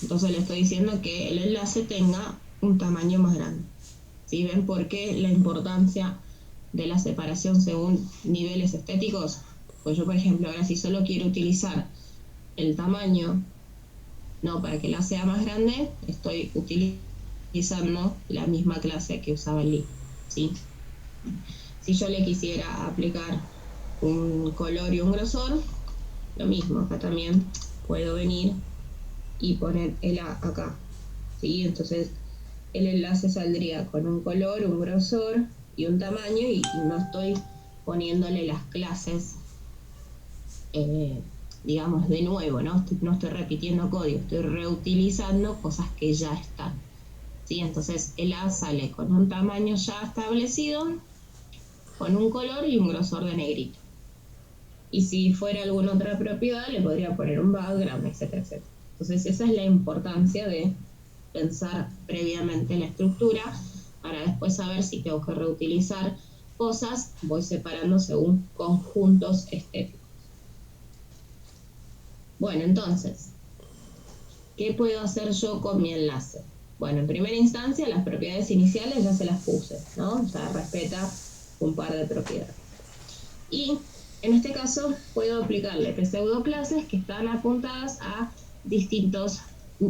Entonces le estoy diciendo que el enlace tenga un tamaño más grande. ¿Sí? ¿Ven por qué la importancia de la separación según niveles estéticos? Pues yo, por ejemplo, ahora si solo quiero utilizar el tamaño, no, para que la sea más grande, estoy utilizando la misma clase que usaba el lib, ¿sí? Si yo le quisiera aplicar un color y un grosor, lo mismo, acá también puedo venir y poner el A acá, ¿sí? Entonces el enlace saldría con un color, un grosor y un tamaño, y no estoy poniéndole las clases digamos de nuevo, ¿no? No estoy repitiendo código, estoy reutilizando cosas que ya están, ¿sí? Entonces el A sale con un tamaño ya establecido, con un color y un grosor de negrito. Y si fuera alguna otra propiedad, le podría poner un background, etcétera, etcétera. Entonces esa es la importancia de pensar previamente la estructura para después saber si tengo que reutilizar cosas. Voy separando según conjuntos estéticos. Bueno, entonces, ¿qué puedo hacer yo con mi enlace? Bueno, en primera instancia, las propiedades iniciales ya se las puse, ¿no? Ya respeta un par de propiedades. Y en este caso puedo aplicarle pseudoclases que están apuntadas a distintos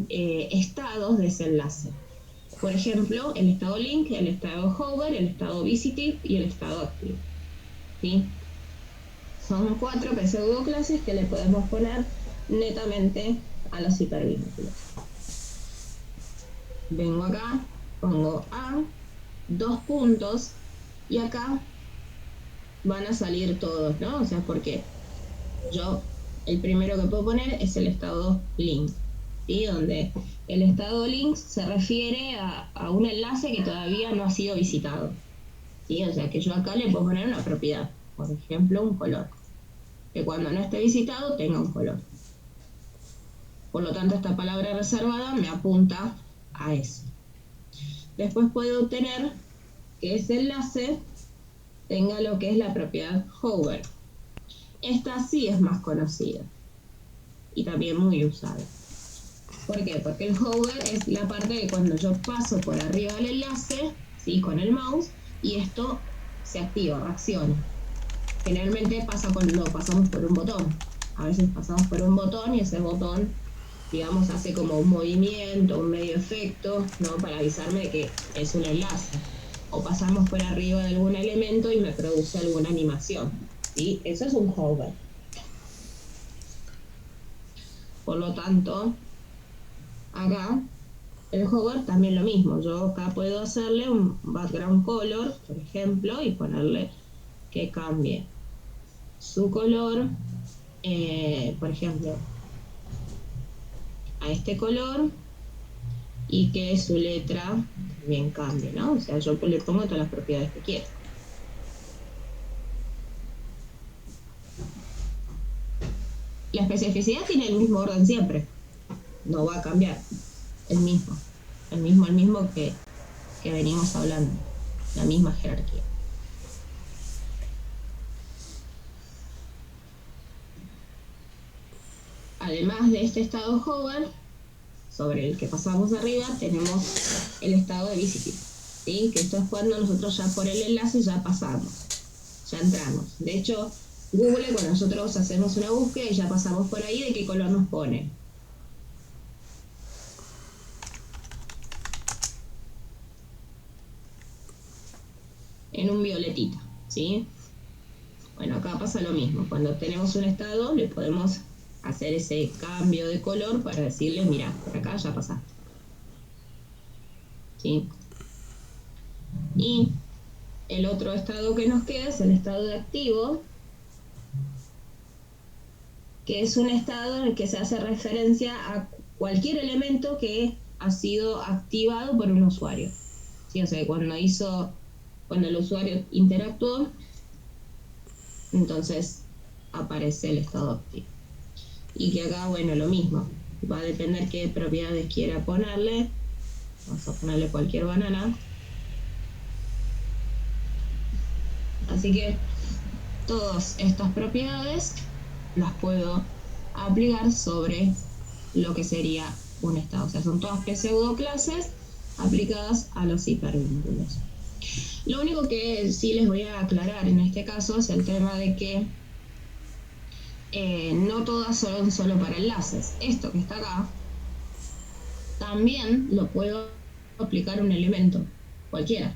estados de ese enlace. Por ejemplo, el estado link, el estado hover, el estado visitive y el estado active, ¿sí? Son 4 pseudoclases que le podemos poner netamente a los hipervínculos. Vengo acá, pongo A, 2 puntos, y acá van a salir todos, ¿no? O sea, porque yo el primero que puedo poner es el estado link, ¿sí? Donde el estado link se refiere a un enlace que todavía no ha sido visitado, ¿sí? O sea, que yo acá le puedo poner una propiedad, por ejemplo, un color, que cuando no esté visitado tenga un color. Por lo tanto, esta palabra reservada me apunta a eso. Después puedo obtener que ese enlace tenga lo que es la propiedad hover. Esta sí es más conocida y también muy usada. ¿Por qué? Porque el hover es la parte de cuando yo paso por arriba del enlace, ¿sí? Con el mouse, y esto se activa, reacciona. Generalmente pasa cuando pasamos por un botón. A veces pasamos por un botón y ese botón, digamos, hace como un movimiento, un medio efecto, ¿no? Para avisarme de que es un enlace. O pasamos por arriba de algún elemento y me produce alguna animación, ¿sí? Eso es un hover. Por lo tanto, acá el hover también lo mismo. Yo acá puedo hacerle un background color, por ejemplo, y ponerle que cambie su color, por ejemplo, a este color, y que su letra también cambie, ¿no? O sea, yo le pongo todas las propiedades que quiero. La especificidad tiene el mismo orden siempre, no va a cambiar, el mismo que venimos hablando, la misma jerarquía. Además de este estado hover, sobre el que pasamos arriba, tenemos el estado de visitive, ¿sí? Que esto es cuando nosotros ya por el enlace ya pasamos, ya entramos. De hecho, Google, cuando nosotros hacemos una búsqueda y ya pasamos por ahí, ¿de qué color nos pone? En un violetita, ¿sí? Bueno, acá pasa lo mismo. Cuando tenemos un estado, le podemos hacer ese cambio de color para decirle, mira, por acá ya pasaste. ¿Sí? Y el otro estado que nos queda es el estado de activo, que es un estado en el que se hace referencia a cualquier elemento que ha sido activado por un usuario. ¿Sí? O sea, cuando el usuario interactuó, entonces aparece el estado activo. Y que acá, bueno, lo mismo. Va a depender qué propiedades quiera ponerle. Vamos a ponerle cualquier banana. Así que todas estas propiedades las puedo aplicar sobre lo que sería un estado. O sea, son todas pseudoclases aplicadas a los hipervínculos. Lo único que sí les voy a aclarar en este caso es el tema de que no todas son solo para enlaces. Esto que está acá también lo puedo aplicar a un elemento cualquiera,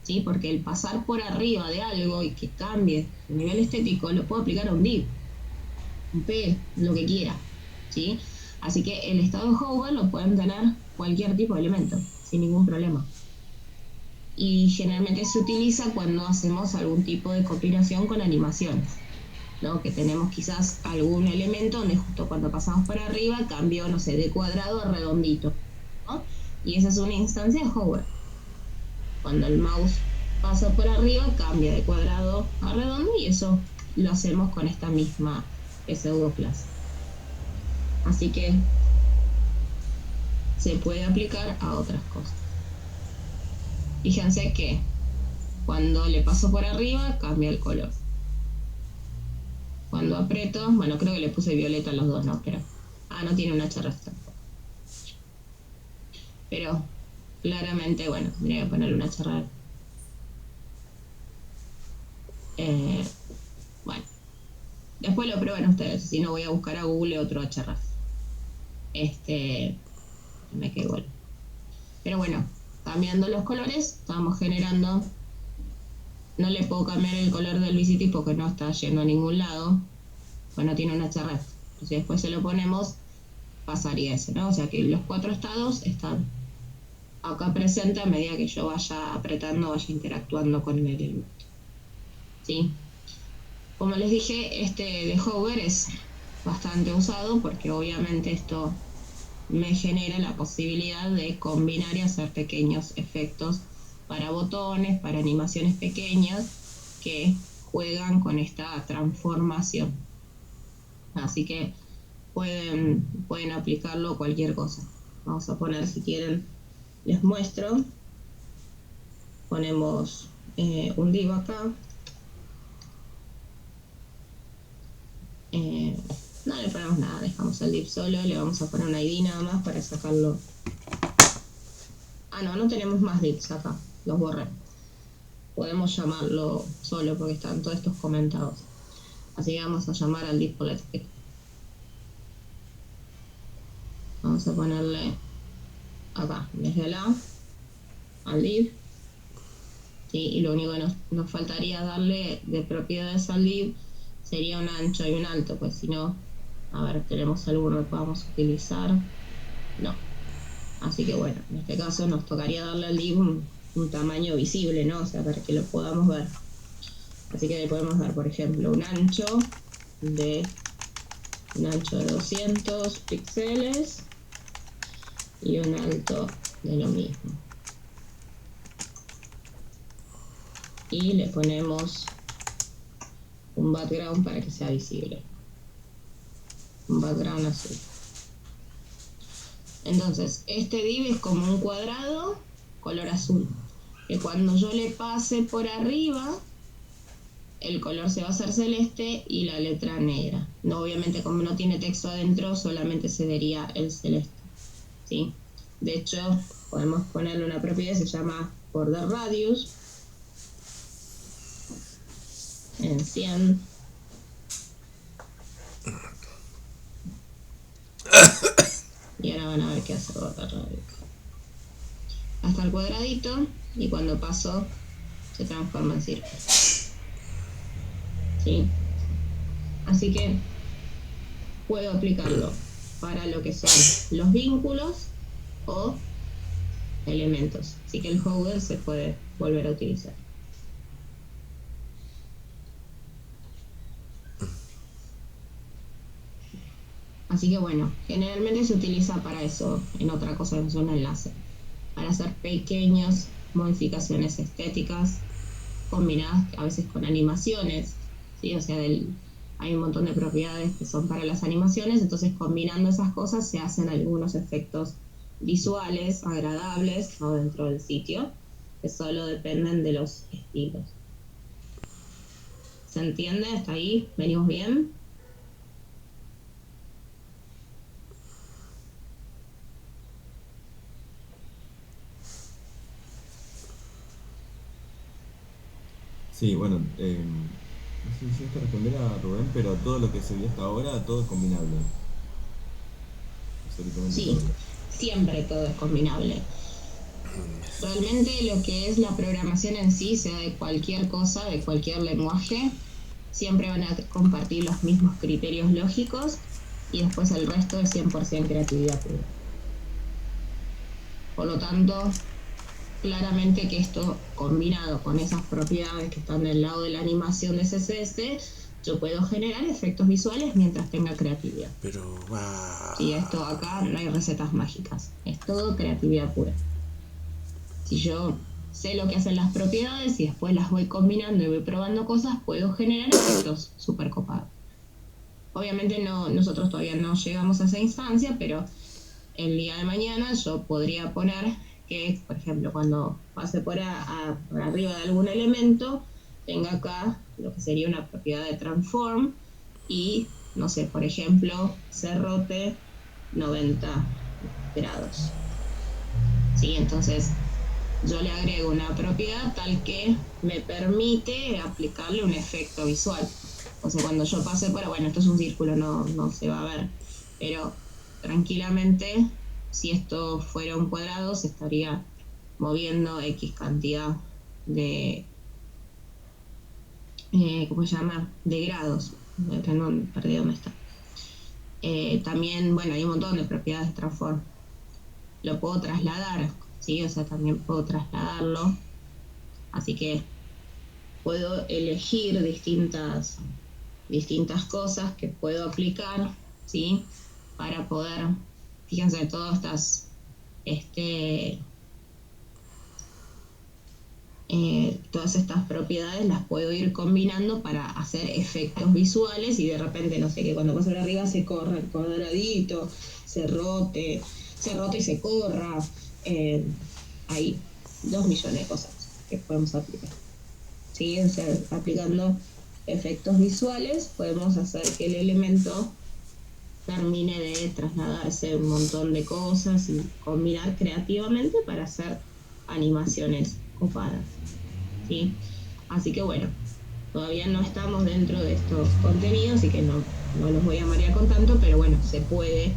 ¿sí? Porque el pasar por arriba de algo y que cambie su nivel estético lo puedo aplicar a un div, un P, lo que quiera, ¿sí? Así que el estado de hover lo pueden tener cualquier tipo de elemento sin ningún problema. Y generalmente se utiliza cuando hacemos algún tipo de combinación con animaciones, ¿no? Que tenemos quizás algún elemento donde justo cuando pasamos por arriba cambió, no sé, de cuadrado a redondito, ¿no? Y esa es una instancia de hover. Cuando el mouse pasa por arriba cambia de cuadrado a redondo, y eso lo hacemos con esta misma pseudoclase. Así que se puede aplicar a otras cosas. Fíjense que cuando le paso por arriba cambia el color. Cuando aprieto, bueno, creo que le puse violeta a los dos, ¿no? Pero, no tiene una charrastra. Pero, claramente, bueno, tendría que ponerle una charra. Bueno, después lo prueban ustedes. Si no, voy a buscar a Google otro charras. Me quedé igual. Pero bueno, cambiando los colores, estamos generando. No le puedo cambiar el color del VCT porque no está yendo a ningún lado, pues no tiene una HRF. Entonces después se lo ponemos, pasaría ese, ¿no? O sea que los 4 estados están acá presentes a medida que yo vaya apretando, vaya interactuando con el elemento. ¿Sí? Como les dije, este de hover es bastante usado porque obviamente esto me genera la posibilidad de combinar y hacer pequeños efectos para botones, para animaciones pequeñas que juegan con esta transformación. Así que pueden aplicarlo a cualquier cosa. Vamos a poner, si quieren, les muestro. Ponemos un div acá. No le ponemos nada, dejamos el div solo, le vamos a poner una ID nada más para sacarlo. No tenemos más divs acá, los borré. Podemos llamarlo solo porque están todos estos comentados. Así que vamos a llamar al div por la etiqueta. Vamos a ponerle acá, desde la al div. ¿Sí? Y lo único que nos faltaría darle de propiedades al div sería un ancho y un alto, pues si no, a ver, ¿tenemos alguno que podamos utilizar? No. Así que bueno, en este caso nos tocaría darle al div un tamaño visible, ¿no? O sea, para que lo podamos ver. Así que le podemos dar, por ejemplo, un ancho de 200 píxeles y un alto de lo mismo. Y le ponemos un background para que sea visible. Un background azul. Entonces, este div es como un cuadrado color azul, que cuando yo le pase por arriba, el color se va a hacer celeste y la letra negra. No, obviamente, como no tiene texto adentro, solamente se vería el celeste, ¿sí? De hecho, podemos ponerle una propiedad que se llama border radius en 100. Y ahora van a ver qué hace border radius. Hasta el cuadradito, y cuando paso se transforma en círculo. ¿Sí? Así que puedo aplicarlo para lo que son los vínculos o elementos. Así que el holder se puede volver a utilizar. Así que bueno, generalmente se utiliza para eso, en otra cosa que es un enlace, para hacer pequeñas modificaciones estéticas combinadas a veces con animaciones, ¿sí? O sea, hay un montón de propiedades que son para las animaciones, entonces combinando esas cosas se hacen algunos efectos visuales agradables, ¿no?, dentro del sitio, que solo dependen de los estilos. ¿Se entiende? ¿Hasta ahí? ¿Venimos bien? Sí, bueno, no sé si esto responder a Rubén, pero todo lo que se vio hasta ahora, todo es combinable. Absolutamente Sí, todo. siempre todo es combinable. Realmente lo que es la programación en sí, sea de cualquier cosa, de cualquier lenguaje, siempre van a compartir los mismos criterios lógicos y después el resto es 100% creatividad pura. Por lo tanto, claramente que esto combinado con esas propiedades que están del lado de la animación de CSS, yo puedo generar efectos visuales mientras tenga creatividad. Pero va. Sí, esto acá no hay recetas mágicas, es todo creatividad pura. Si yo sé lo que hacen las propiedades y después las voy combinando y voy probando cosas, puedo generar efectos súper copados. Obviamente nosotros todavía no llegamos a esa instancia, pero el día de mañana yo podría poner que, por ejemplo, cuando pase por arriba de algún elemento, tenga acá lo que sería una propiedad de transform y, no sé, por ejemplo, se rote 90 grados. ¿Sí? Entonces, yo le agrego una propiedad tal que me permite aplicarle un efecto visual. O sea, cuando yo pase por... Bueno, esto es un círculo, no se va a ver, pero tranquilamente, si esto fuera un cuadrado, se estaría moviendo X cantidad de... ¿cómo se llama? De grados. Perdí dónde está. También, bueno, hay un montón de propiedades de transform. Lo puedo trasladar, ¿sí? O sea, también puedo trasladarlo. Así que puedo elegir distintas cosas que puedo aplicar, ¿sí? Para poder, fíjense, todas estas propiedades las puedo ir combinando para hacer efectos visuales y de repente, no sé, que cuando pase por arriba se corra el cuadradito, se rote y se corra. Hay 2 millones de cosas que podemos aplicar. ¿Sí? O sea, aplicando efectos visuales podemos hacer que el elemento termine de trasladarse un montón de cosas y combinar creativamente para hacer animaciones copadas. ¿Sí? Así que bueno, todavía no estamos dentro de estos contenidos, así que no los voy a marear con tanto, pero bueno, se puede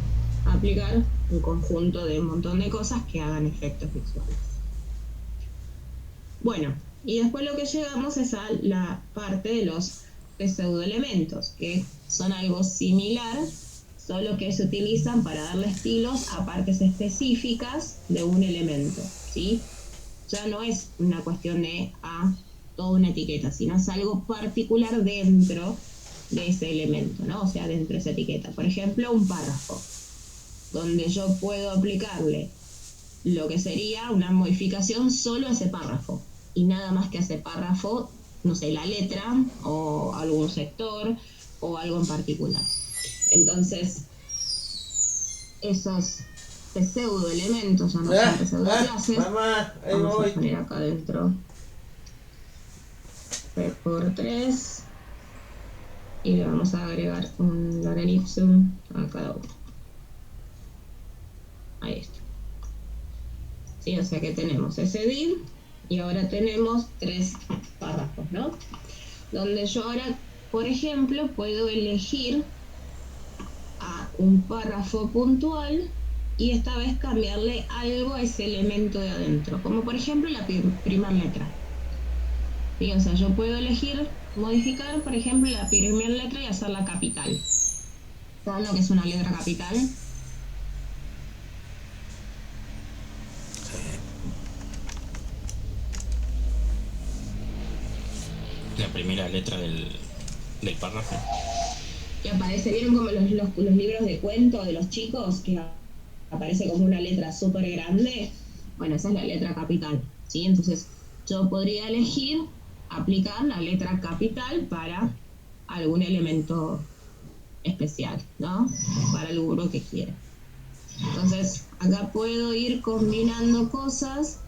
aplicar un conjunto de un montón de cosas que hagan efectos visuales. Bueno, y después lo que llegamos es a la parte de los pseudoelementos, que son algo similar, solo que se utilizan para darle estilos a partes específicas de un elemento, ¿sí? Ya no es una cuestión de toda una etiqueta, sino es algo particular dentro de ese elemento, ¿no? O sea, dentro de esa etiqueta. Por ejemplo, un párrafo, donde yo puedo aplicarle lo que sería una modificación solo a ese párrafo, y nada más que a ese párrafo, no sé, la letra, o algún sector, o algo en particular. Entonces, esos pseudoelementos, ya no son pseudoclases, vamos a poner acá adentro P×3 y le vamos a agregar un lorem ipsum a cada uno. Ahí está. Sí, o sea que tenemos ese div y ahora tenemos 3 párrafos, ¿no? Donde yo ahora, por ejemplo, puedo elegir a un párrafo puntual y esta vez cambiarle algo a ese elemento de adentro, como por ejemplo la primera letra. ¿Sí? O sea, yo puedo elegir modificar, por ejemplo, la primera letra y hacerla capital. ¿Saben lo que es una letra capital? La primera letra del párrafo. Que aparece, ¿vieron como los libros de cuentos de los chicos? Que aparece como una letra súper grande. Bueno, esa es la letra capital, ¿sí? Entonces, yo podría elegir aplicar la letra capital para algún elemento especial, ¿no? Para el rubro que quiera. Entonces, acá puedo ir combinando cosas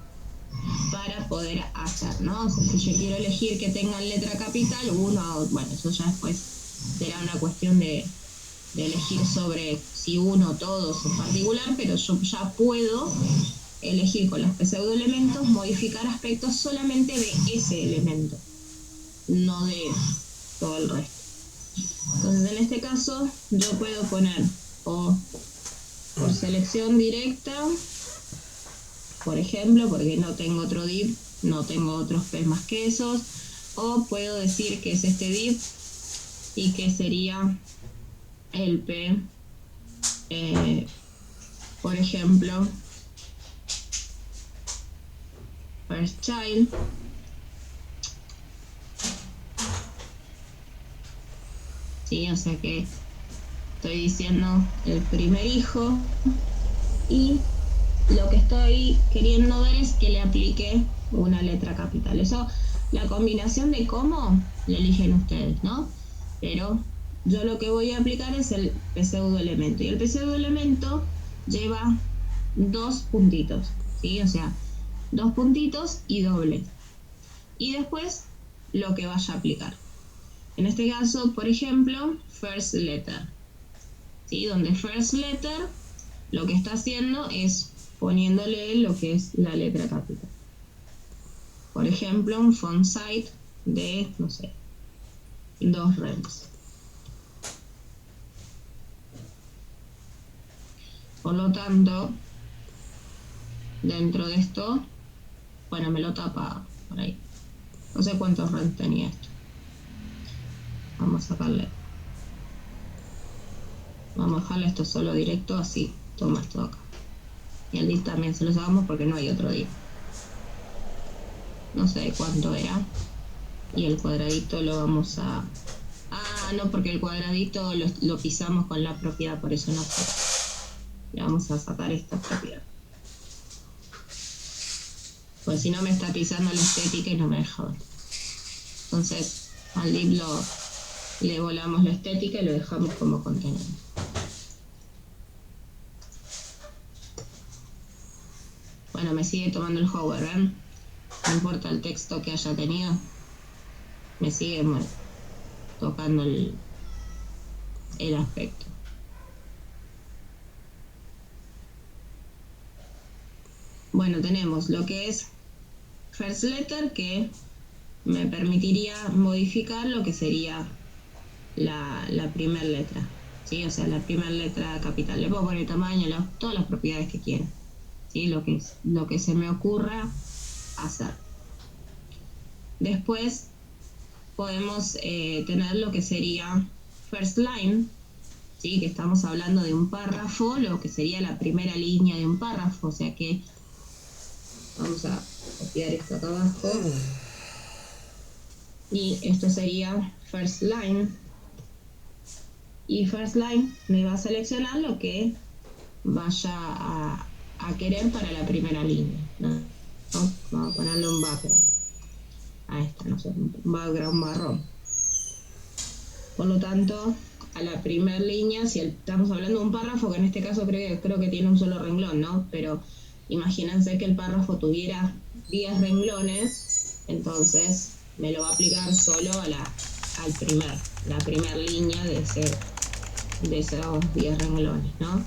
para poder hacer, ¿no? O sea, si yo quiero elegir que tengan letra capital, bueno, eso ya después será una cuestión de elegir sobre si uno o todos en particular, pero yo ya puedo elegir con los pseudoelementos modificar aspectos solamente de ese elemento, no de todo el resto. Entonces, en este caso, yo puedo poner o por selección directa, por ejemplo, porque no tengo otro div, no tengo otros p más que esos, o puedo decir que es este div y que sería el p, por ejemplo, first child, sí, o sea que estoy diciendo el primer hijo, y lo que estoy queriendo ver es que le aplique una letra capital. Eso, la combinación de cómo, la eligen ustedes, ¿no? Pero yo lo que voy a aplicar es el pseudoelemento. Y el pseudoelemento lleva 2 puntitos, ¿sí? O sea, 2 puntitos y doble. Y después, lo que vaya a aplicar. En este caso, por ejemplo, first letter, ¿sí? Donde first letter lo que está haciendo es poniéndole lo que es la letra capital. Por ejemplo, un font size de, no sé, 2 rems. Por lo tanto, dentro de esto, bueno, me lo tapa por ahí. No sé cuántos rems tenía esto. Vamos a sacarle. Vamos a dejarle esto solo directo, así. Toma esto acá. Y el div también se lo sacamos porque no hay otro div. No sé cuánto era. Y el cuadradito lo vamos a... Ah, no, porque el cuadradito lo pisamos con la propiedad, por eso no fue. Le vamos a sacar esta propiedad. Pues si no me está pisando la estética y no me deja ver. Entonces, al div le volamos la estética y lo dejamos como contenedor. Bueno, me sigue tomando el hover, ¿ven? No importa el texto que haya tenido. Me sigue tocando el aspecto. Bueno, tenemos lo que es first letter, que me permitiría modificar lo que sería la primera letra, ¿sí? O sea, la primera letra capital. Le puedo poner tamaño, todas las propiedades que quiera, ¿sí? Lo que se me ocurra hacer. Después podemos tener lo que sería first line, ¿sí? Que estamos hablando de un párrafo, lo que sería la primera línea de un párrafo, o sea que vamos a copiar esto acá abajo y esto sería first line, y first line me va a seleccionar lo que vaya a querer para la primera línea, ¿no? Vamos a ponerle un background a esta, no sé, un background marrón. Por lo tanto, a la primera línea, si estamos hablando de un párrafo, que en este caso creo que tiene un solo renglón, ¿no? Pero imagínense que el párrafo tuviera 10 renglones, entonces me lo va a aplicar solo a la primera línea de esos 10 renglones, ¿no?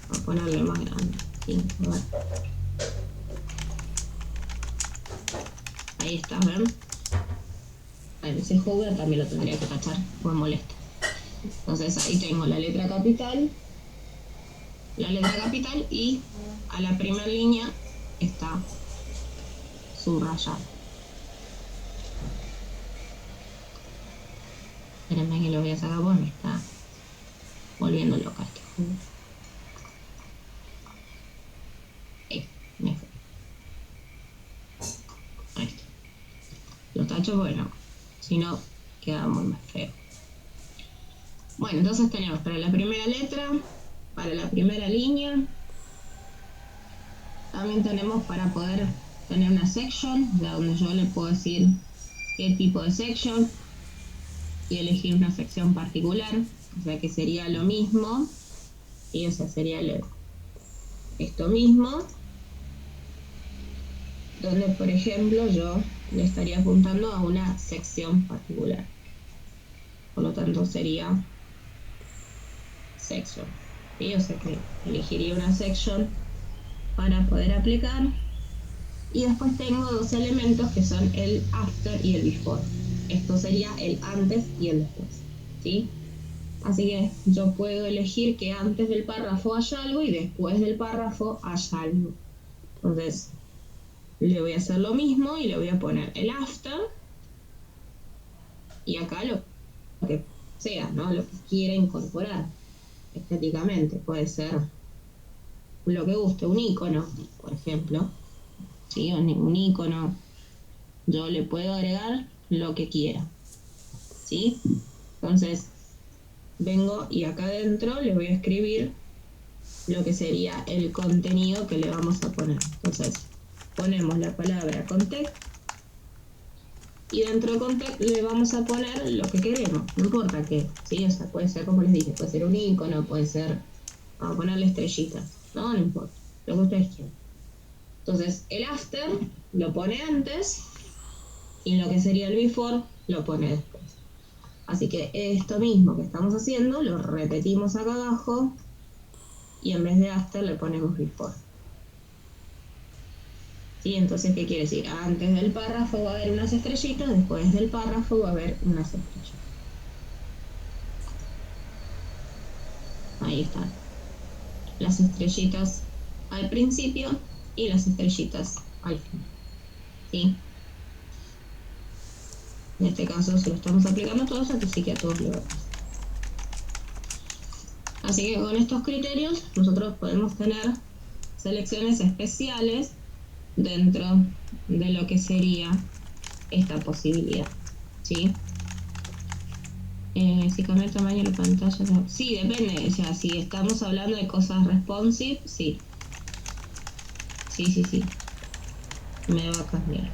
Voy a ponerle más grande. Sí, a ver. Ahí está, ¿ven? Bueno, ese hover también lo tendría que tachar, pues molesta. Entonces ahí tengo la letra capital y a la primera línea está subrayado. Espérenme que lo voy a sacar porque me está volviendo loca este juego. Me fue. Ahí está. Lo tacho porque no. Si no, queda muy más feo. Bueno, entonces tenemos para la primera letra, para la primera línea. También tenemos para poder tener una section, donde yo le puedo decir qué tipo de section y elegir una sección particular, o sea que sería lo mismo, y o sea sería esto mismo, donde por ejemplo yo le estaría apuntando a una sección particular, por lo tanto sería section, ¿sí? O sea que elegiría una section para poder aplicar. Y después tengo dos elementos que son el after y el before. Esto sería el antes y el después, ¿sí? Así que yo puedo elegir que antes del párrafo haya algo y después del párrafo haya algo. Entonces, le voy a hacer lo mismo y le voy a poner el after. Y acá lo que sea, ¿no? Lo que quiera incorporar estéticamente. Puede ser lo que guste, un icono, por ejemplo. ¿Sí? Un icono, yo le puedo agregar lo que quiera, ¿sí? Entonces vengo y acá adentro le voy a escribir lo que sería el contenido que le vamos a poner. Entonces ponemos la palabra context y dentro de context le vamos a poner lo que queremos, no importa qué, ¿sí? O sea, puede ser, como les dije, puede ser un icono, puede ser, vamos a ponerle estrellitas, no importa, lo que ustedes quieran. Entonces, el after lo pone antes y lo que sería el before lo pone después. Así que esto mismo que estamos haciendo lo repetimos acá abajo y en vez de after le ponemos before. ¿Sí? Entonces, ¿qué quiere decir? Antes del párrafo va a haber unas estrellitas, después del párrafo va a haber unas estrellitas. Ahí están. Las estrellitas al principio y las estrellitas al final. ¿Sí? En este caso se lo estamos aplicando a todos, así que a todos le va a pasar. Así que con estos criterios nosotros podemos tener selecciones especiales dentro de lo que sería esta posibilidad, ¿sí? Si cambia el tamaño de la pantalla, no. Sí, depende, o sea, si estamos hablando de cosas responsive, sí. Sí. Me va a cambiar.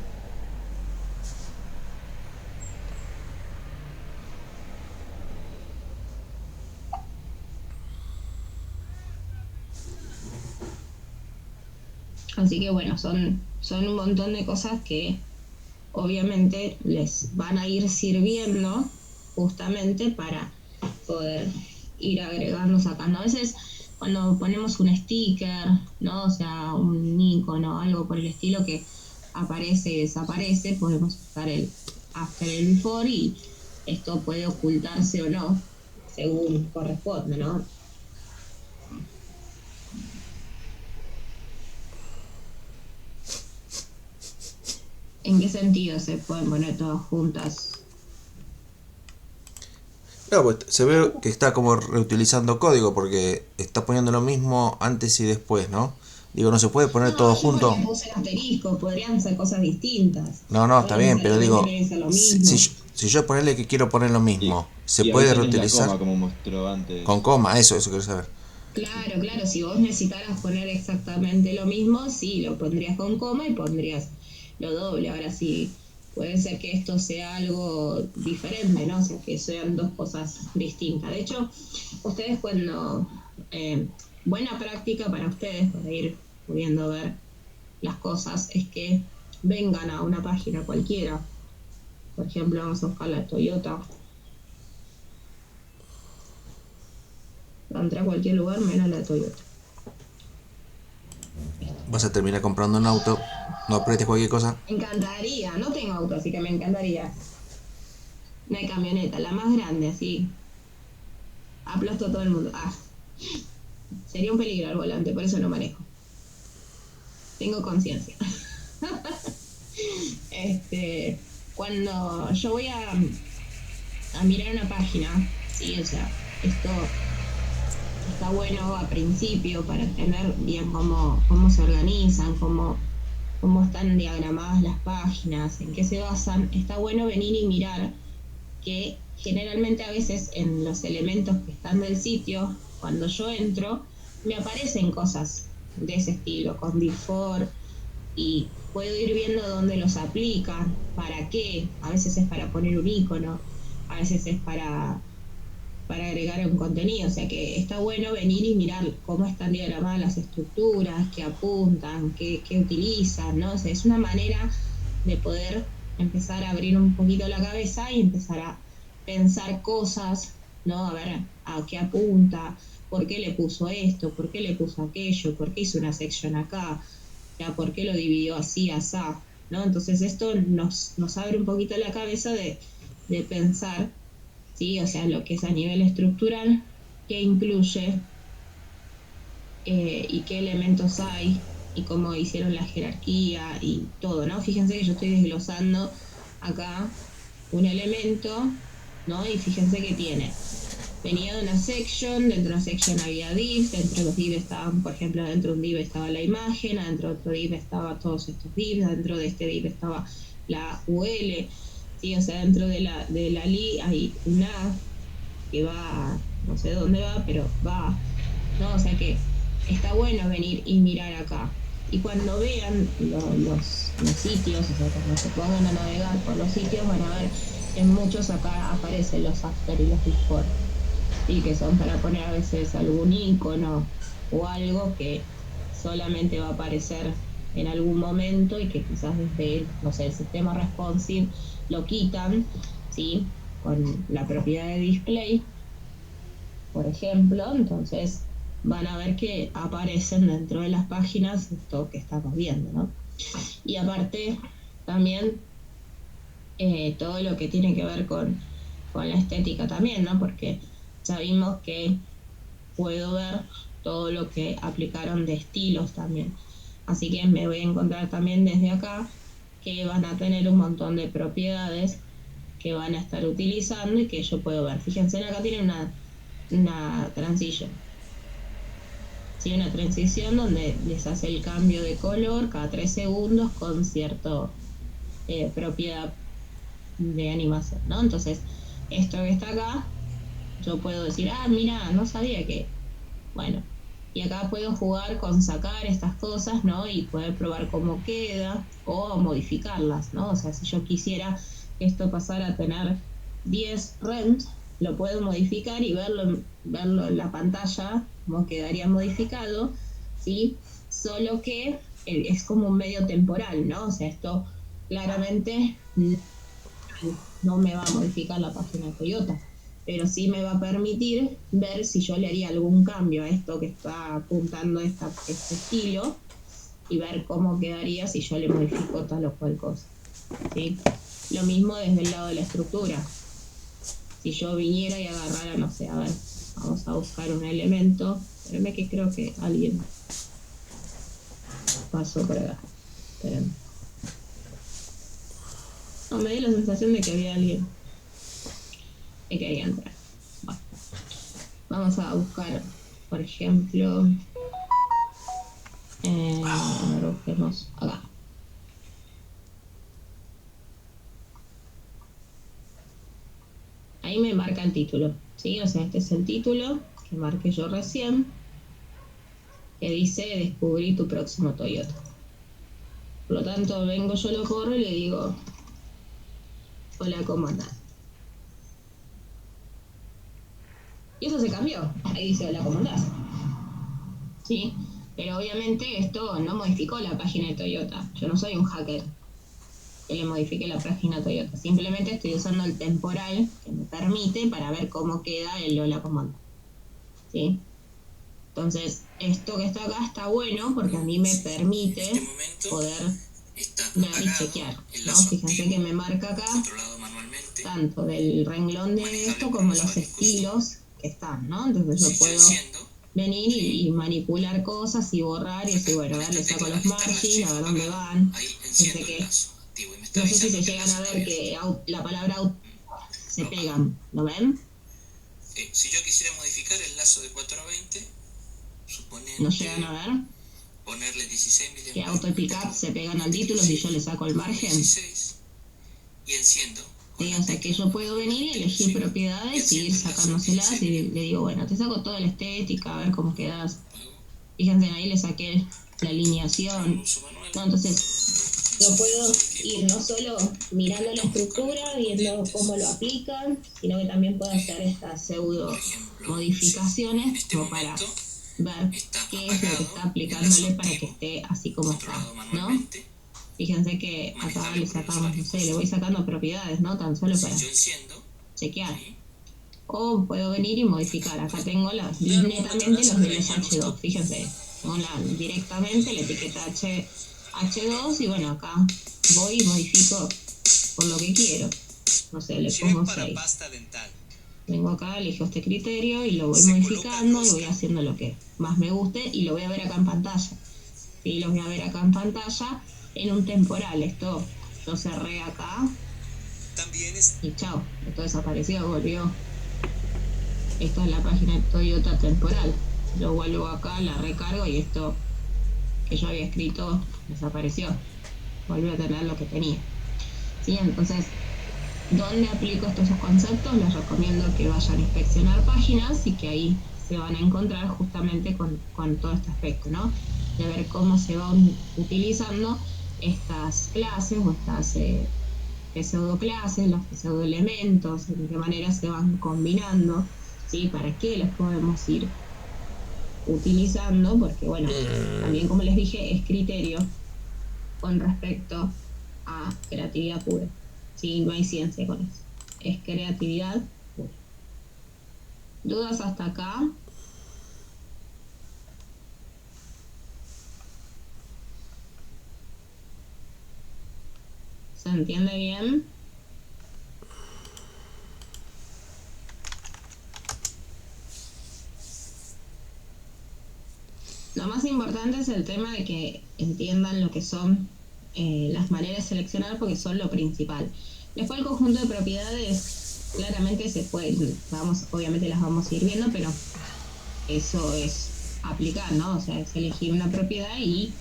Así que bueno, son un montón de cosas que obviamente les van a ir sirviendo justamente para poder ir agregando, sacando. A veces cuando ponemos un sticker, ¿no? O sea, un icono, algo por el estilo que aparece y desaparece, podemos usar el after y el before y esto puede ocultarse o no, según corresponde, ¿no? ¿En qué sentido se pueden poner todas juntas? No, pues se ve que está como reutilizando código porque está poniendo lo mismo antes y después, ¿no? Digo, no se puede poner todo junto. Porque puse asterisco, podrían ser cosas distintas. No, está bien, pero digo, si si yo ponerle que quiero poner lo mismo, ¿se puede reutilizar? La coma, como mostró antes. Con coma, eso quiero saber. Claro, si vos necesitaras poner exactamente lo mismo, sí, lo pondrías con coma y pondrías lo doble. Ahora sí, puede ser que esto sea algo diferente, ¿no? O sea, que sean dos cosas distintas. De hecho, ustedes cuando... buena práctica para ustedes, para ir pudiendo ver las cosas, es que vengan a una página cualquiera. Por ejemplo, vamos a buscar la Toyota. Entré a cualquier lugar menos la Toyota. Vas a terminar comprando un auto, no apretes cualquier cosa. Me encantaría, no tengo auto, así que me encantaría. Una camioneta, la más grande, así. Aplasto a todo el mundo. Sería un peligro al volante, por eso no manejo. Tengo conciencia. Cuando yo voy a a mirar una página, sí, o sea, esto está bueno a principio para entender bien cómo se organizan, cómo están diagramadas las páginas, en qué se basan. Está bueno venir y mirar que generalmente a veces en los elementos que están del sitio, cuando yo entro, me aparecen cosas de ese estilo, con before, y puedo ir viendo dónde los aplican, para qué. A veces es para poner un icono, a veces es para agregar un contenido. O sea que está bueno venir y mirar cómo están diagramadas las estructuras, qué apuntan, qué utilizan, ¿no? O sea, es una manera de poder empezar a abrir un poquito la cabeza y empezar a pensar cosas, ¿no? A ver a qué apunta, por qué le puso esto, por qué le puso aquello, por qué hizo una sección acá, ya, por qué lo dividió así, asá, ¿no? Entonces esto nos abre un poquito la cabeza de pensar, ¿sí? O sea, lo que es a nivel estructural, qué incluye y qué elementos hay y cómo hicieron la jerarquía y todo, ¿no? Fíjense que yo estoy desglosando acá un elemento, ¿no? Y fíjense que venía de una section, dentro de una section había divs, dentro de los divs estaban, por ejemplo, dentro de un div estaba la imagen, dentro de otro div estaba todos estos divs, dentro de este div estaba la UL, ¿sí? O sea, dentro de la li hay una que va, no sé dónde va, pero va, ¿no? O sea que está bueno venir y mirar acá. Y cuando vean los sitios, o sea, cuando se pongan a navegar por los sitios, van a ver en muchos acá aparecen los after y los before, y que son para poner a veces algún icono o algo que solamente va a aparecer en algún momento y que quizás desde no sé, el sistema responsive lo quitan, ¿sí? Con la propiedad de display, por ejemplo. Entonces van a ver que aparecen dentro de las páginas esto que estamos viendo, ¿no? Y aparte también todo lo que tiene que ver con la estética también, ¿no? Porque ya vimos que puedo ver todo lo que aplicaron de estilos también. Así que me voy a encontrar también desde acá que van a tener un montón de propiedades que van a estar utilizando y que yo puedo ver. Fíjense, acá tiene una transition. Sí, una transición donde les hace el cambio de color cada 3 segundos con cierta propiedad de animación, ¿no? Entonces, esto que está acá, yo puedo decir, mira, no sabía que, bueno, y acá puedo jugar con sacar estas cosas, ¿no? Y poder probar cómo queda o modificarlas, ¿no? O sea, si yo quisiera que esto pasara a tener 10 rent, lo puedo modificar y verlo en la pantalla como quedaría modificado, ¿sí? Solo que es como un medio temporal, ¿no? O sea, esto claramente no me va a modificar la página de Toyota, pero sí me va a permitir ver si yo le haría algún cambio a esto que está apuntando este estilo y ver cómo quedaría si yo le modifico tal o cual cosa, ¿sí? Lo mismo desde el lado de la estructura. Si yo viniera y agarrara, no sé, a ver, vamos a buscar un elemento. Espérenme que creo que alguien pasó por acá. Espérenme. No, me dio la sensación de que había alguien que quería entrar. Bueno, vamos a buscar, por ejemplo, a ver, busquemos acá. Ahí me marca el título, ¿sí? O sea, este es el título que marqué yo recién, que dice descubrí tu próximo Toyota. Por lo tanto, vengo yo, lo corro y le digo, hola, ¿cómo andás? Y eso se cambió. Ahí dice, hola, ¿cómo andás? ¿Sí? Pero obviamente esto no modificó la página de Toyota. Yo no soy un hacker que le modifique la página Toyota. Simplemente estoy usando el temporal que me permite para ver cómo queda el hola, ¿cómo andás? ¿Sí? Entonces, esto que está acá está bueno porque a mí me permite poder ver y chequear, ¿no? Fíjense que me marca acá tanto del renglón de esto como los estilos que están, ¿no? Entonces yo puedo venir y manipular cosas y borrar y decir, bueno, a ver, le saco los margins, a ver dónde van. Fíjense que no sé si se llegan a ver que la palabra out se pegan, ¿lo ven? Si yo quisiera modificar el lazo de 420, suponete ¿No llegan a ver? ponerle 16 Que miliamperes auto y pickup se pegan al título si yo le saco el margen. 16 y enciendo. Sí, o sea que yo puedo venir y elegir propiedades y ir sacándoselas y le digo, bueno, te saco toda la estética, a ver cómo quedas. Fíjense, ahí le saqué la alineación. No, entonces yo puedo ir no solo mirando la estructura, viendo cómo lo aplican, sino que también puedo hacer estas pseudo modificaciones como para ver qué es lo que está aplicándole para que esté así como está, ¿no? Fíjense que acá le sacamos, no sé, le voy sacando propiedades, ¿no? Tan solo para chequear. O puedo venir y modificar. Acá tengo netamente los de los H2. Fíjense, tengo directamente la etiqueta H2 y bueno, acá voy y modifico por lo que quiero. No sé, le pongo 6. Vengo acá, elijo este criterio y lo voy modificando y voy haciendo lo que más me guste y lo voy a ver acá en pantalla. Sí, los voy a ver acá en pantalla en un temporal. Esto yo cerré acá y chao, esto desapareció, volvió. Esta es la página de Toyota temporal. Yo vuelvo acá, la recargo y esto que yo había escrito desapareció. Volví a tener lo que tenía. ¿Sí? Entonces, ¿dónde aplico estos conceptos? Les recomiendo que vayan a inspeccionar páginas y que ahí se van a encontrar justamente con todo este aspecto, ¿no? De ver cómo se van utilizando estas clases o estas pseudoclases, los pseudoelementos, de qué manera se van combinando, ¿sí? Para qué los podemos ir utilizando, porque bueno, también como les dije, es criterio con respecto a creatividad pura. Sí, no hay ciencia con eso. Es creatividad pura. ¿Dudas hasta acá? ¿Se entiende bien? Lo más importante es el tema de que entiendan lo que son las maneras de seleccionar, porque son lo principal. Después el conjunto de propiedades claramente se puede, obviamente las vamos a ir viendo, pero eso es aplicar, ¿no? O sea, es elegir una propiedad y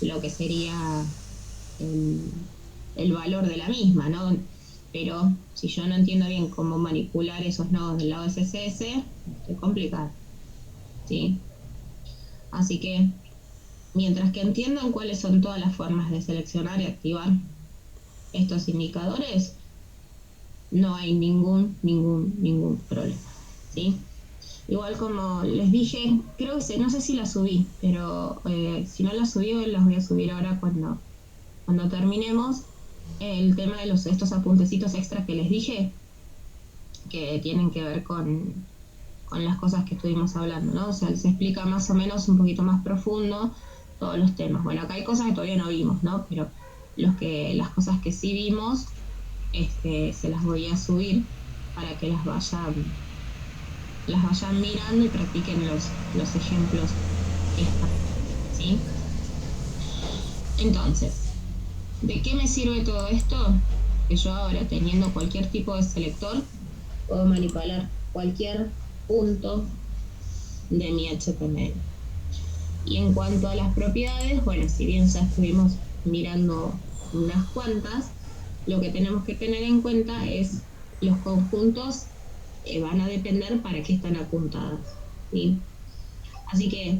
lo que sería el valor de la misma, ¿no? Pero si yo no entiendo bien cómo manipular esos nodos del lado de CSS, es complicado, ¿sí? Así que mientras que entiendan cuáles son todas las formas de seleccionar y activar estos indicadores, no hay ningún problema, ¿sí? Igual como les dije, creo que no sé si la subí, pero si no la subí, las voy a subir ahora cuando terminemos. El tema de estos apuntecitos extras que les dije, que tienen que ver con las cosas que estuvimos hablando, ¿no? O sea, se explica más o menos un poquito más profundo todos los temas. Bueno, acá hay cosas que todavía no vimos, ¿no? Pero las cosas que sí vimos, se las voy a subir para que las vayan mirando y practiquen los ejemplos extra, ¿sí? Entonces, ¿de qué me sirve todo esto? Que yo ahora, teniendo cualquier tipo de selector, puedo manipular cualquier punto de mi HTML. Y en cuanto a las propiedades, bueno, si bien ya estuvimos mirando unas cuantas, lo que tenemos que tener en cuenta es los conjuntos van a depender para qué están apuntadas, ¿sí? Así que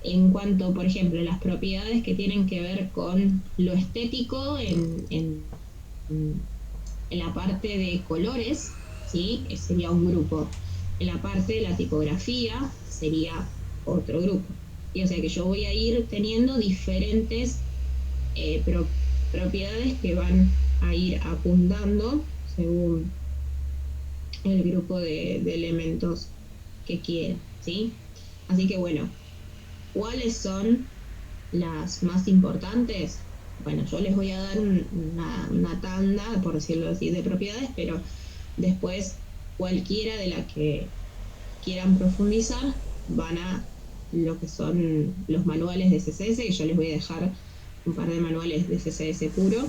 en cuanto, por ejemplo, las propiedades que tienen que ver con lo estético en la parte de colores, ¿sí? Sería un grupo. En la parte de la tipografía sería otro grupo. Y o sea que yo voy a ir teniendo diferentes propiedades que van a ir apuntando según el grupo de elementos que quiera, ¿sí? Así que bueno, ¿cuáles son las más importantes? Bueno, yo les voy a dar una tanda, por decirlo así, de propiedades, pero después cualquiera de las que quieran profundizar van a lo que son los manuales de CSS, que yo les voy a dejar un par de manuales de CSS puro,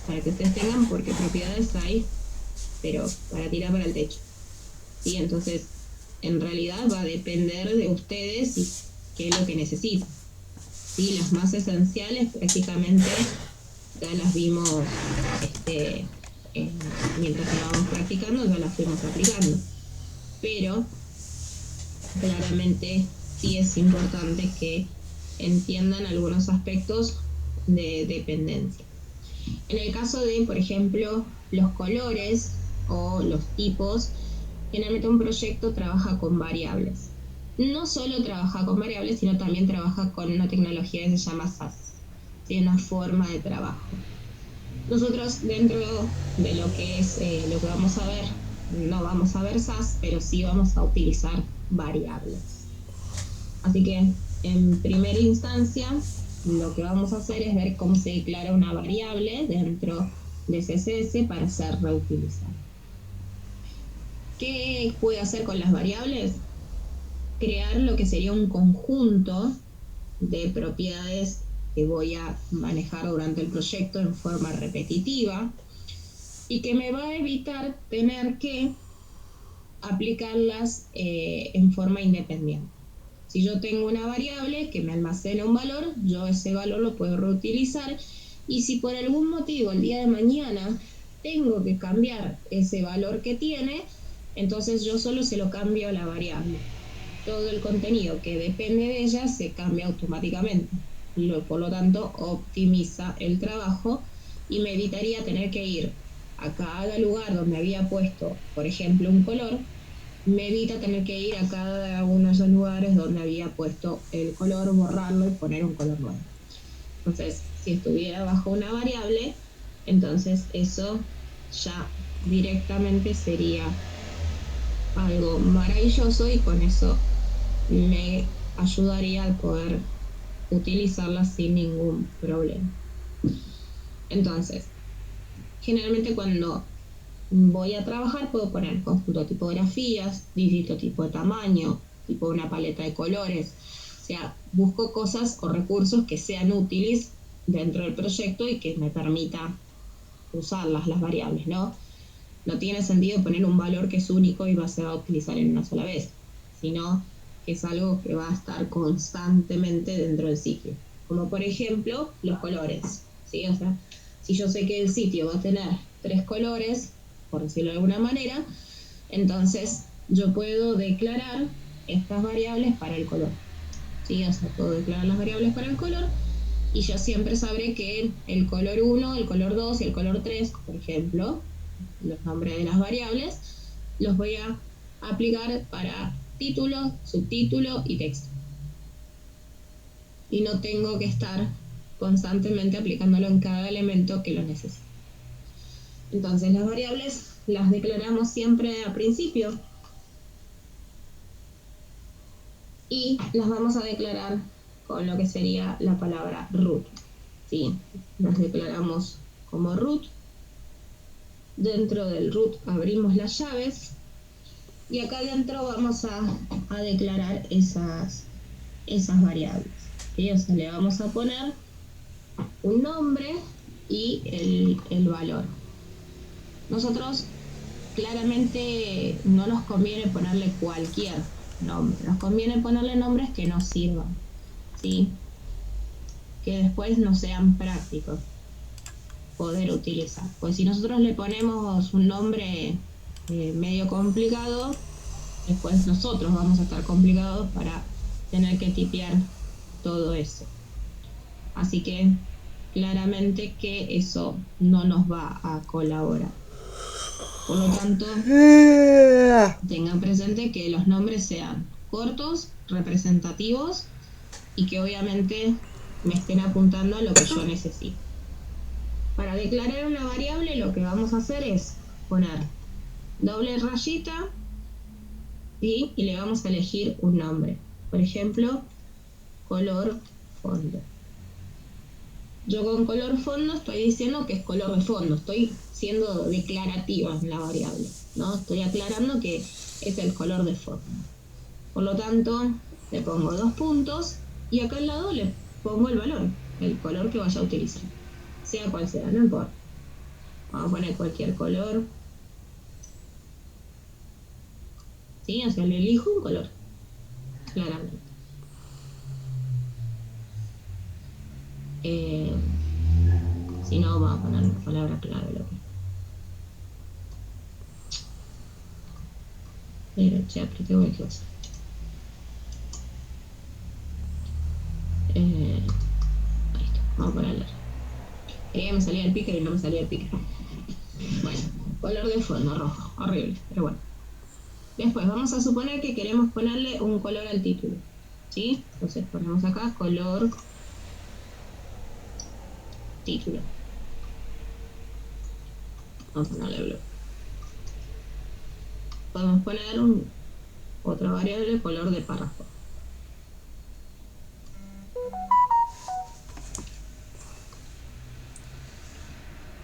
para que ustedes tengan, porque propiedades hay, pero para tirar para el techo. ¿Sí? Entonces, en realidad va a depender de ustedes y qué es lo que necesitan. ¿Sí? Las más esenciales prácticamente ya las vimos mientras estábamos practicando, ya las fuimos aplicando. Pero claramente sí es importante que entiendan algunos aspectos de dependencia. En el caso de, por ejemplo, los colores o los tipos, generalmente un proyecto trabaja con variables. No solo trabaja con variables, sino también trabaja con una tecnología que se llama SAS, ¿sí? Una forma de trabajo. Nosotros dentro de lo que es lo que vamos a ver, no vamos a ver SAS, pero sí vamos a utilizar variables. Así que en primera instancia lo que vamos a hacer es ver cómo se declara una variable dentro de CSS para ser reutilizada. ¿Qué puedo hacer con las variables? Crear lo que sería un conjunto de propiedades que voy a manejar durante el proyecto en forma repetitiva y que me va a evitar tener que aplicarlas en forma independiente. Si yo tengo una variable que me almacena un valor, yo ese valor lo puedo reutilizar, y si por algún motivo el día de mañana tengo que cambiar ese valor que tiene, entonces yo solo se lo cambio a la variable. Todo el contenido que depende de ella se cambia automáticamente. Por lo tanto, optimiza el trabajo y me evitaría tener que ir a cada lugar donde había puesto, por ejemplo, un color. Me evita tener que ir a cada uno de esos lugares donde había puesto el color, borrarlo y poner un color nuevo. Entonces, si estuviera bajo una variable, entonces eso ya directamente sería algo maravilloso, y con eso me ayudaría a poder utilizarla sin ningún problema. Entonces, generalmente cuando voy a trabajar puedo poner conjunto de tipografías, distinto tipo de tamaño, tipo una paleta de colores. O sea, busco cosas o recursos que sean útiles dentro del proyecto y que me permita usarlas, las variables, ¿no? No tiene sentido poner un valor que es único y se va a utilizar en una sola vez, sino que es algo que va a estar constantemente dentro del sitio. Como por ejemplo, los colores, ¿sí? O sea, si yo sé que el sitio va a tener 3 colores, por decirlo de alguna manera, entonces yo puedo declarar estas variables para el color, ¿sí? O sea, puedo declarar las variables para el color y yo siempre sabré que el color 1, el color 2 y el color 3, por ejemplo, los nombres de las variables, los voy a aplicar para título, subtítulo y texto. Y no tengo que estar constantemente aplicándolo en cada elemento que lo necesite. Entonces las variables las declaramos siempre al principio y las vamos a declarar con lo que sería la palabra root, ¿sí? Las declaramos como root. Dentro del root abrimos las llaves y acá adentro vamos a declarar esas variables, ¿sí? O sea, le vamos a poner un nombre y el valor. Nosotros claramente no nos conviene ponerle cualquier nombre, nos conviene ponerle nombres que nos sirvan, ¿sí? Que después no sean prácticos poder utilizar. Pues si nosotros le ponemos un nombre medio complicado, después nosotros vamos a estar complicados para tener que tipear todo eso. Así que claramente que eso no nos va a colaborar. Por lo tanto, tengan presente que los nombres sean cortos, representativos y que obviamente me estén apuntando a lo que yo necesito. Para declarar una variable lo que vamos a hacer es poner doble rayita y le vamos a elegir un nombre. Por ejemplo, color fondo. Yo con color fondo estoy diciendo que es color de fondo, estoy siendo declarativa en la variable, ¿no? Estoy aclarando que es el color de fondo. Por lo tanto, le pongo 2 puntos y acá al lado le pongo el valor, el color que vaya a utilizar, sea cual sea, no importa. Vamos a poner cualquier color. ¿Sí? O sea, le elijo un color, claramente. Si no, vamos a poner una palabra clave. Pero, che, apreté cualquier cosa. Ahí está, vamos a ponerlo. Quería que me salía el picker y no me salía el picker. Bueno, color de fondo rojo, horrible, pero bueno. Después vamos a suponer que queremos ponerle un color al título, ¿sí? Entonces ponemos acá color título. Vamos a ponerle blue. Podemos poner otra variable, color de párrafo.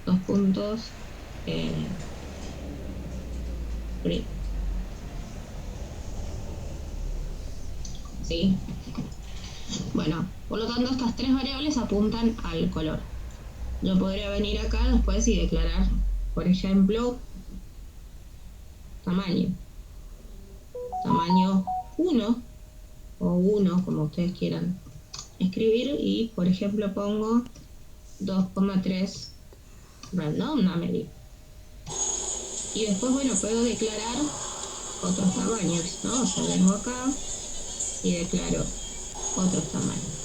Dos puntos. Print. ¿Sí? Bueno, por lo tanto estas tres variables apuntan al color. Yo podría venir acá después y declarar, por ejemplo, tamaño 1 o 1, como ustedes quieran escribir, y por ejemplo pongo 2,3 random number. Y después, bueno, puedo declarar otros tamaños, ¿no? O sea, vengo acá y declaro otros tamaños.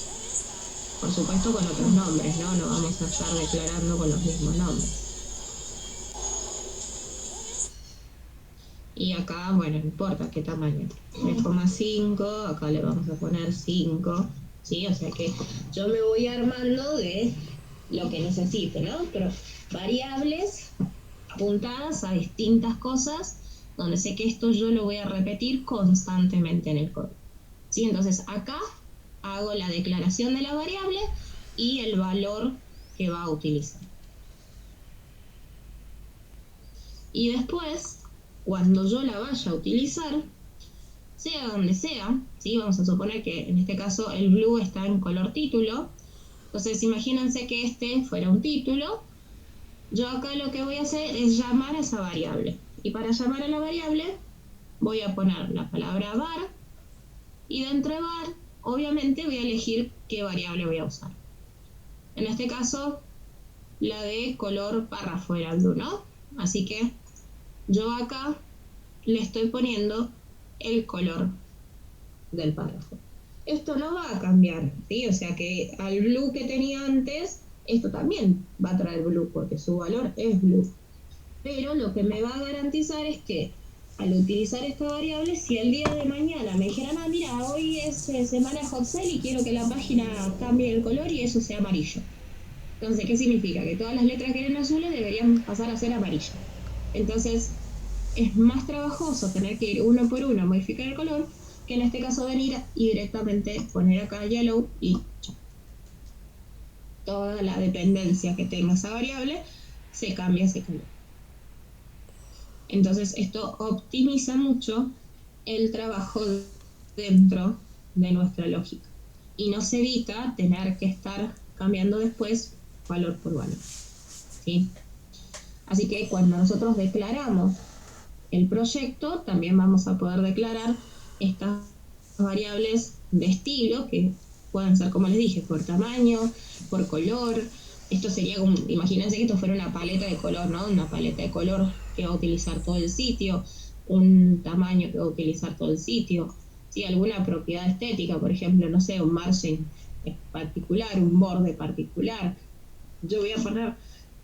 Por supuesto con otros nombres, ¿no? No vamos a estar declarando con los mismos nombres. Y acá, bueno, no importa qué tamaño. 3,5, acá le vamos a poner 5, ¿sí? O sea que yo me voy armando de lo que necesite, ¿no? Pero variables apuntadas a distintas cosas, donde sé que esto yo lo voy a repetir constantemente en el código, ¿sí? Entonces acá hago la declaración de la variable y el valor que va a utilizar. Y después, cuando yo la vaya a utilizar, sea donde sea, ¿sí? Vamos a suponer que en este caso el blue está en color título. Entonces imagínense que este fuera un título. Yo acá lo que voy a hacer es llamar a esa variable. Y para llamar a la variable voy a poner la palabra var. Y dentro de var, obviamente voy a elegir qué variable voy a usar. En este caso, la de color párrafo era blue, ¿no? Así que yo acá le estoy poniendo el color del párrafo. Esto no va a cambiar, ¿sí? O sea que al blue que tenía antes, esto también va a traer blue porque su valor es blue. Pero lo que me va a garantizar es que al utilizar esta variable, si el día de mañana me dijeran, ah, mira, hoy es semana hot sale y quiero que la página cambie el color y eso sea amarillo. Entonces, ¿qué significa? Que todas las letras que eran azules deberían pasar a ser amarillas. Entonces, es más trabajoso tener que ir uno por uno a modificar el color, que en este caso venir y directamente poner acá yellow y toda la dependencia que tenga esa variable se cambia ese color. Entonces esto optimiza mucho el trabajo dentro de nuestra lógica y nos evita tener que estar cambiando después valor por valor, ¿sí? Así que cuando nosotros declaramos el proyecto, también vamos a poder declarar estas variables de estilo, que pueden ser, como les dije, por tamaño, por color. Esto sería como, imagínense que esto fuera una paleta de color, ¿no? Una paleta de color que va a utilizar todo el sitio, un tamaño que va a utilizar todo el sitio, ¿sí? Alguna propiedad estética, por ejemplo, no sé, un margin particular, un borde particular. Yo voy a poner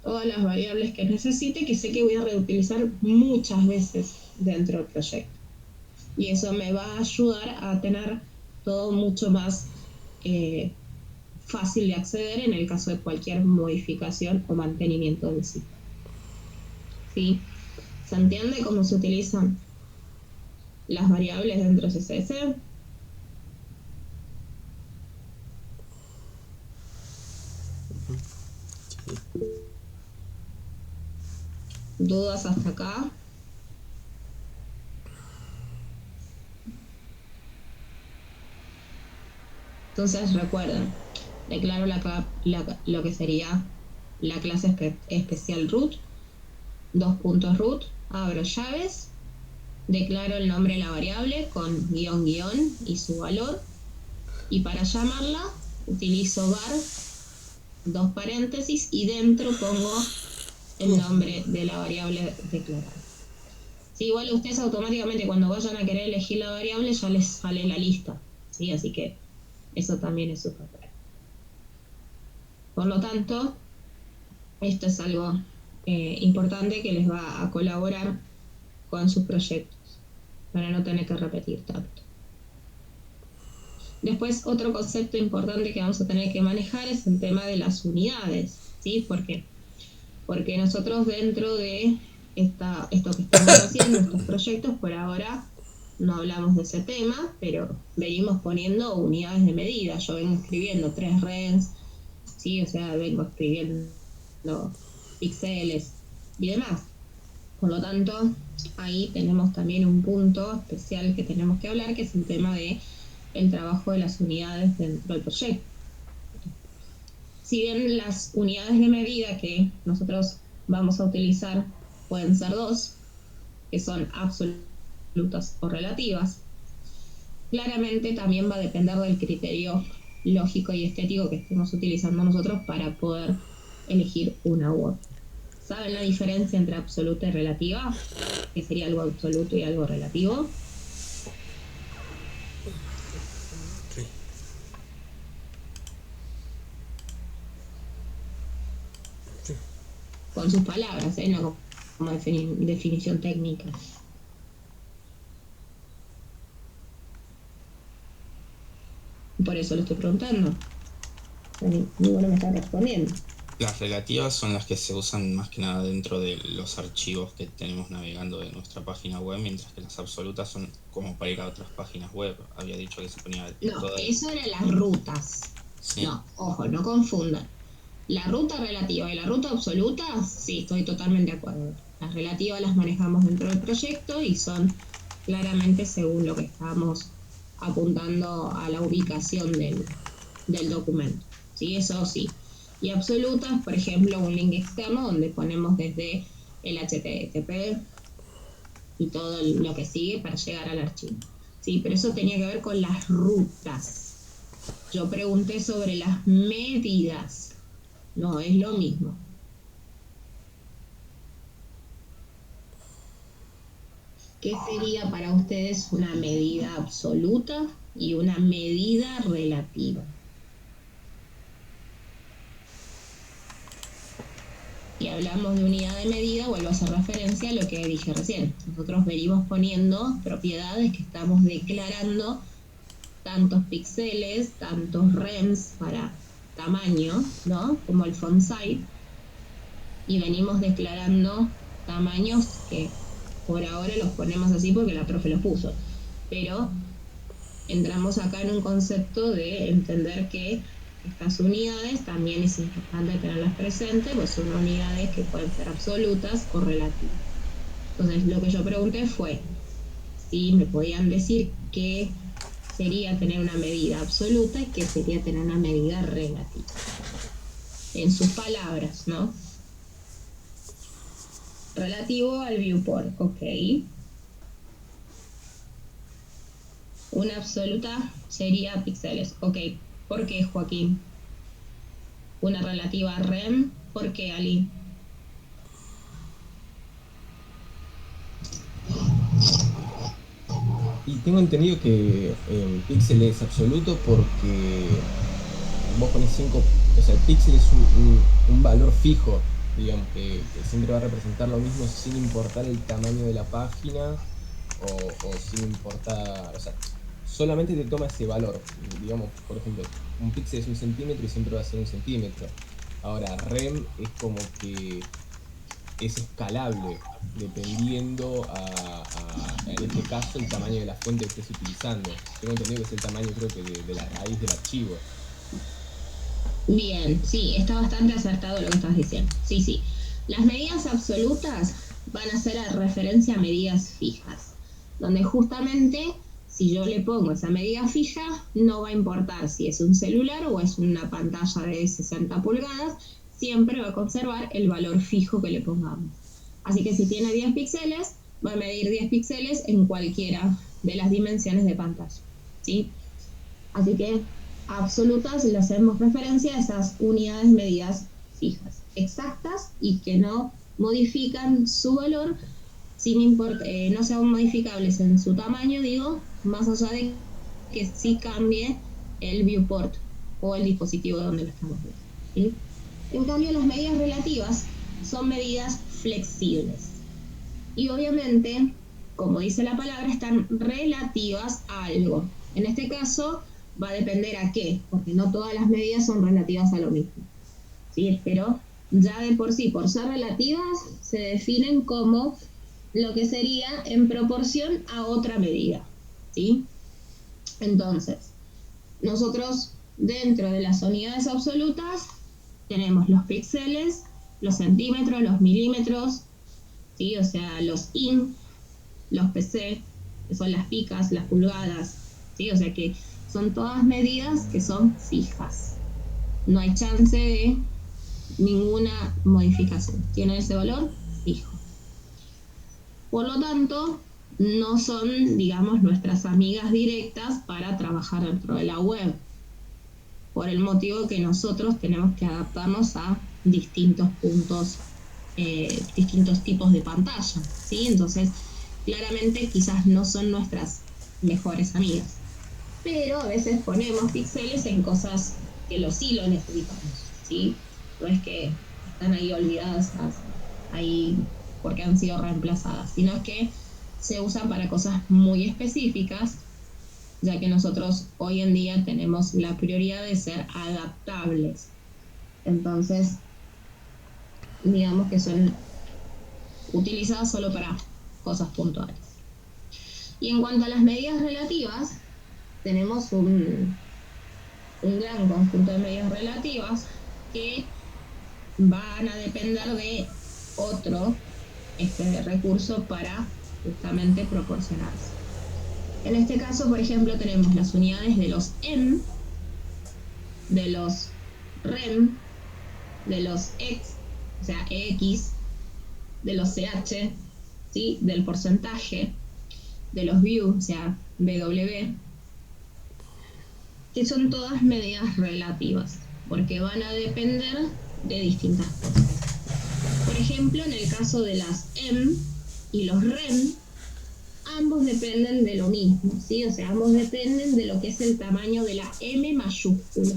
todas las variables que necesite, que sé que voy a reutilizar muchas veces dentro del proyecto. Y eso me va a ayudar a tener todo mucho más fácil de acceder en el caso de cualquier modificación o mantenimiento del sitio. ¿Sí? ¿Se entiende cómo se utilizan las variables dentro de CSS? ¿Dudas hasta acá? Entonces recuerden, declaro lo que sería la clase especial root, dos puntos root, abro llaves, declaro el nombre de la variable con guión y su valor, y para llamarla utilizo var, dos paréntesis, y dentro pongo el nombre de la variable declarada. Sí, igual ustedes automáticamente cuando vayan a querer elegir la variable ya les sale la lista, ¿sí? Así que eso también es su papel. Por lo tanto, esto es algo importante que les va a colaborar con sus proyectos para no tener que repetir tanto. Después, otro concepto importante que vamos a tener que manejar es el tema de las unidades, ¿sí? ¿Por qué? Porque nosotros dentro de esto que estamos haciendo, estos proyectos, por ahora no hablamos de ese tema, pero venimos poniendo unidades de medida. Yo vengo escribiendo 3 RENs, ¿sí? O sea, vengo escribiendo píxeles y demás. Por lo tanto, ahí tenemos también un punto especial que tenemos que hablar, que es el tema de el trabajo de las unidades dentro del proyecto. Si bien las unidades de medida que nosotros vamos a utilizar pueden ser 2, que son absolutas o relativas, claramente también va a depender del criterio lógico y estético que estemos utilizando nosotros para poder elegir una u otra. ¿Saben la diferencia entre absoluta y relativa? Que sería algo absoluto y algo relativo. Con sus palabras, no como definición técnica. Por eso lo estoy preguntando. Ninguno me está respondiendo. Las relativas son las que se usan más que nada dentro de los archivos que tenemos navegando de nuestra página web, mientras que las absolutas son como para ir a otras páginas web. Había dicho que se ponía... No, eso eran las rutas. Sí. No, ojo, no confundan. La ruta relativa y la ruta absoluta, sí, estoy totalmente de acuerdo. Las relativas las manejamos dentro del proyecto y son claramente según lo que estamos apuntando a la ubicación del documento. ¿Sí? Eso sí. Y absolutas, por ejemplo, un link externo donde ponemos desde el HTTP y todo lo que sigue para llegar al archivo. Sí, pero eso tenía que ver con las rutas. Yo pregunté sobre las medidas. No, es lo mismo. ¿Qué sería para ustedes una medida absoluta y una medida relativa? Si hablamos de unidad de medida, vuelvo a hacer referencia a lo que dije recién. Nosotros venimos poniendo propiedades que estamos declarando tantos píxeles, tantos REMs para tamaño, ¿no? Como el font size, y venimos declarando tamaños que por ahora los ponemos así porque la profe los puso, pero entramos acá en un concepto de entender que estas unidades también es importante tenerlas presentes, pues son unidades que pueden ser absolutas o relativas. Entonces lo que yo pregunté fue si me podían decir qué sería tener una medida absoluta y qué sería tener una medida relativa. En sus palabras, ¿no? Relativo al viewport, ok. Una absoluta sería píxeles, ok. ¿Por qué, Joaquín? Una relativa a REM, ¿por qué, Ali? Y tengo entendido que el píxel es absoluto porque vos pones 5, o sea, el píxel es un valor fijo, digamos, que siempre va a representar lo mismo sin importar el tamaño de la página o sin importar, o sea, solamente te toma ese valor. Digamos, por ejemplo, un píxel es 1 centímetro y siempre va a ser 1 centímetro. Ahora, REM es como que es escalable dependiendo en este caso el tamaño de la fuente que estés utilizando. Tengo entendido que es el tamaño, creo que de la raíz del archivo. Bien, sí, está bastante acertado lo que estás diciendo. Sí. Las medidas absolutas van a ser a referencia a medidas fijas, donde justamente si yo le pongo esa medida fija, no va a importar si es un celular o es una pantalla de 60 pulgadas, siempre va a conservar el valor fijo que le pongamos. Así que si tiene 10 píxeles, va a medir 10 píxeles en cualquiera de las dimensiones de pantalla, ¿sí? Así que absolutas le hacemos referencia a esas unidades medidas fijas, exactas y que no modifican su valor, no sean modificables en su tamaño, digo, más allá de que sí cambie el viewport o el dispositivo donde lo estamos viendo, ¿sí? En cambio, las medidas relativas son medidas flexibles y obviamente, como dice la palabra, están relativas a algo. En este caso va a depender a qué, porque no todas las medidas son relativas a lo mismo, ¿sí? Pero ya de por sí, por ser relativas, se definen como lo que sería en proporción a otra medida, ¿sí? Entonces, nosotros dentro de las unidades absolutas tenemos los píxeles, los centímetros, los milímetros, ¿sí? O sea, los in, los pc, que son las picas, las pulgadas, ¿sí? O sea que son todas medidas que son fijas. No hay chance de ninguna modificación. Tienen ese valor fijo. Por lo tanto, no son, digamos, nuestras amigas directas para trabajar dentro de la web. Por el motivo que nosotros tenemos que adaptarnos a distintos puntos, distintos tipos de pantalla, ¿sí? Entonces, claramente quizás no son nuestras mejores amigas. Pero a veces ponemos píxeles en cosas que sí lo necesitamos, ¿sí? No es que están ahí olvidadas, ahí porque han sido reemplazadas, sino que se usan para cosas muy específicas, ya que nosotros hoy en día tenemos la prioridad de ser adaptables. Entonces, digamos que son utilizadas solo para cosas puntuales. Y en cuanto a las medidas relativas, tenemos un gran conjunto de medidas relativas que van a depender de otro recurso para justamente proporcionarse. En este caso, por ejemplo, tenemos las unidades de los em, de los rem, de los ex, o sea, ex, de los ch, ¿sí? Del porcentaje, de los view, o sea, bw, que son todas medidas relativas, porque van a depender de distintas cosas. Por ejemplo, en el caso de las em y los rem, ambos dependen de lo mismo, ¿sí? O sea, ambos dependen de lo que es el tamaño de la M mayúscula,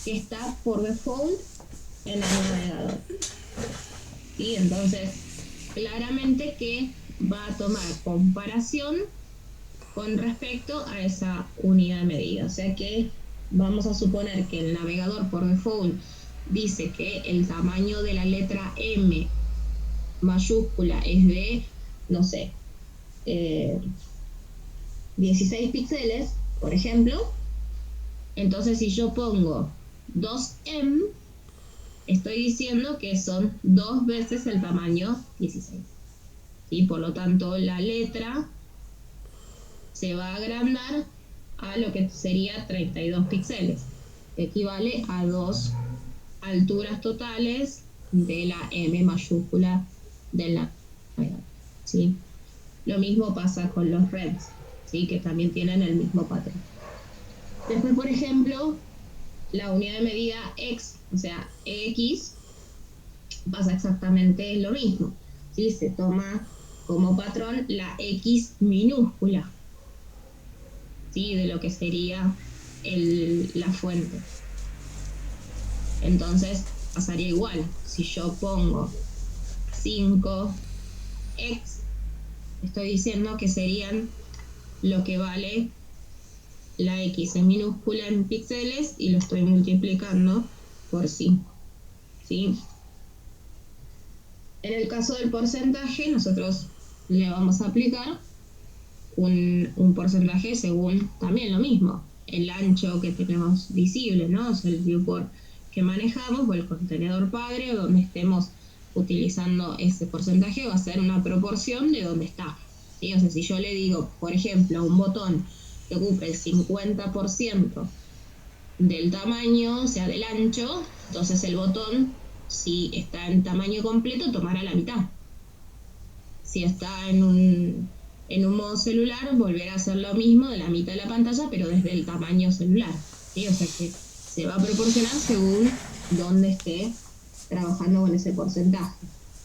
que está por default en el navegador. ¿Sí? Entonces, claramente que va a tomar comparación con respecto a esa unidad de medida. O sea que vamos a suponer que el navegador por default dice que el tamaño de la letra M mayúscula es de, no sé, 16 píxeles, por ejemplo. Entonces, si yo pongo 2M, estoy diciendo que son 2 veces el tamaño 16. ¿Sí? Por lo tanto, la letra se va a agrandar a lo que sería 32 píxeles, que equivale a 2 alturas totales de la M mayúscula de la navegador, ¿sí? Lo mismo pasa con los rems, ¿sí? Que también tienen el mismo patrón. Después, por ejemplo, la unidad de medida x, o sea, x, pasa exactamente lo mismo, ¿sí? Se toma como patrón la x minúscula, ¿sí? De lo que sería la fuente. Entonces pasaría igual. Si yo pongo 5x, estoy diciendo que serían lo que vale la x en minúscula en píxeles y lo estoy multiplicando por 5, ¿sí? En el caso del porcentaje, nosotros le vamos a aplicar un porcentaje según también lo mismo, el ancho que tenemos visible, ¿no? O sea, el viewport que manejamos o el contenedor padre o donde estemos utilizando ese porcentaje va a ser una proporción de donde está, ¿sí? O sea, si yo le digo, por ejemplo, a un botón que ocupe el 50% del tamaño, o sea, del ancho, entonces el botón, si está en tamaño completo, tomará la mitad, Si está en un modo celular, volverá a hacer lo mismo de la mitad de la pantalla, pero desde el tamaño celular, ¿sí? O sea que se va a proporcionar según dónde esté trabajando con ese porcentaje,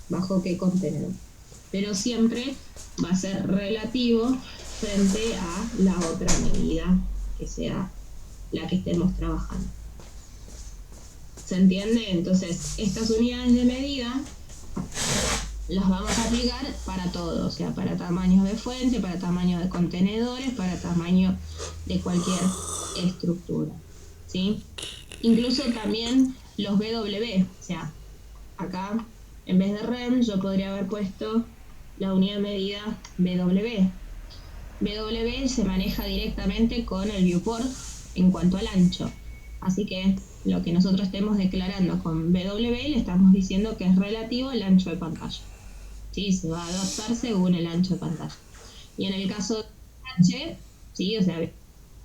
bajo qué contenedor. Pero siempre va a ser relativo frente a la otra medida que sea la que estemos trabajando. ¿Se entiende? Entonces, estas unidades de medida las vamos a aplicar para todo, o sea, para tamaños de fuente, para tamaños de contenedores, para tamaño de cualquier estructura, ¿sí? Incluso también los BW, o sea, acá en vez de rem yo podría haber puesto la unidad de medida BW. BW se maneja directamente con el viewport en cuanto al ancho, así que lo que nosotros estemos declarando con BW le estamos diciendo que es relativo al ancho de pantalla. Sí, se va a adaptar según el ancho de pantalla. Y en el caso de BH, sí, o sea,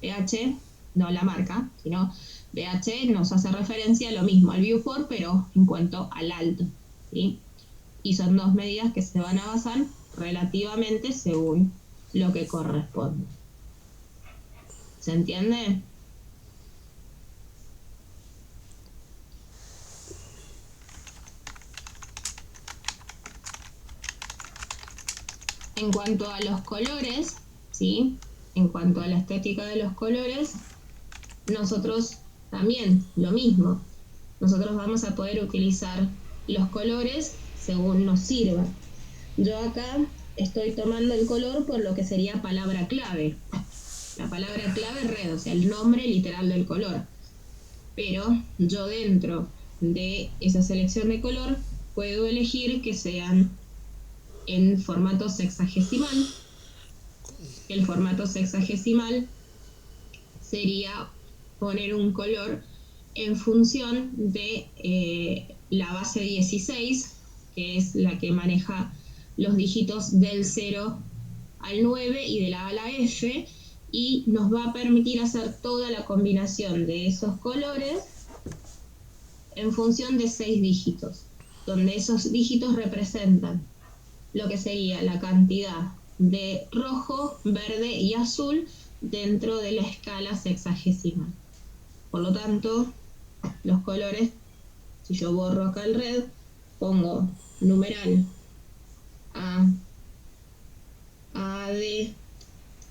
BH, no la marca, sino BH nos hace referencia a lo mismo, al viewport, pero en cuanto al alto, ¿sí? Y son dos medidas que se van a basar relativamente según lo que corresponde. ¿Se entiende? En cuanto a los colores, ¿sí? En cuanto a la estética de los colores, nosotros también lo mismo. Nosotros vamos a poder utilizar los colores según nos sirva. Yo acá estoy tomando el color por lo que sería palabra clave. La palabra clave es red, o sea, el nombre literal del color. Pero yo dentro de esa selección de color puedo elegir que sean en formato sexagesimal. El formato sexagesimal sería poner un color en función de la base 16, que es la que maneja los dígitos del 0 al 9 y de la A a la F, y nos va a permitir hacer toda la combinación de esos colores en función de 6 dígitos, donde esos dígitos representan lo que sería la cantidad de rojo, verde y azul dentro de la escala sexagesimal. Por lo tanto, los colores, si yo borro acá el red, pongo numeral AD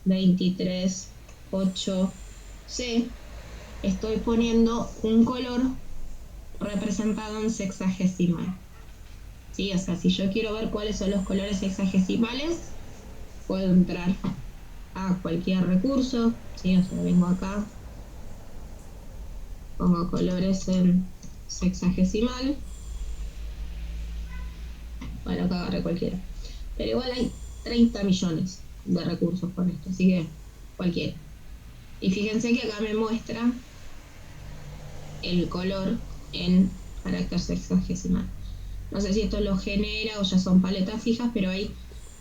238C, estoy poniendo un color representado en sexagesimal. ¿Sí? O sea, si yo quiero ver cuáles son los colores sexagesimales, puedo entrar a cualquier recurso, ¿sí? O sea, vengo acá, pongo colores en sexagesimal, bueno, acá agarré cualquiera, pero igual hay 30 millones de recursos con esto, así que cualquiera. Y fíjense que acá me muestra el color en carácter sexagesimal. No sé si esto lo genera o ya son paletas fijas, pero hay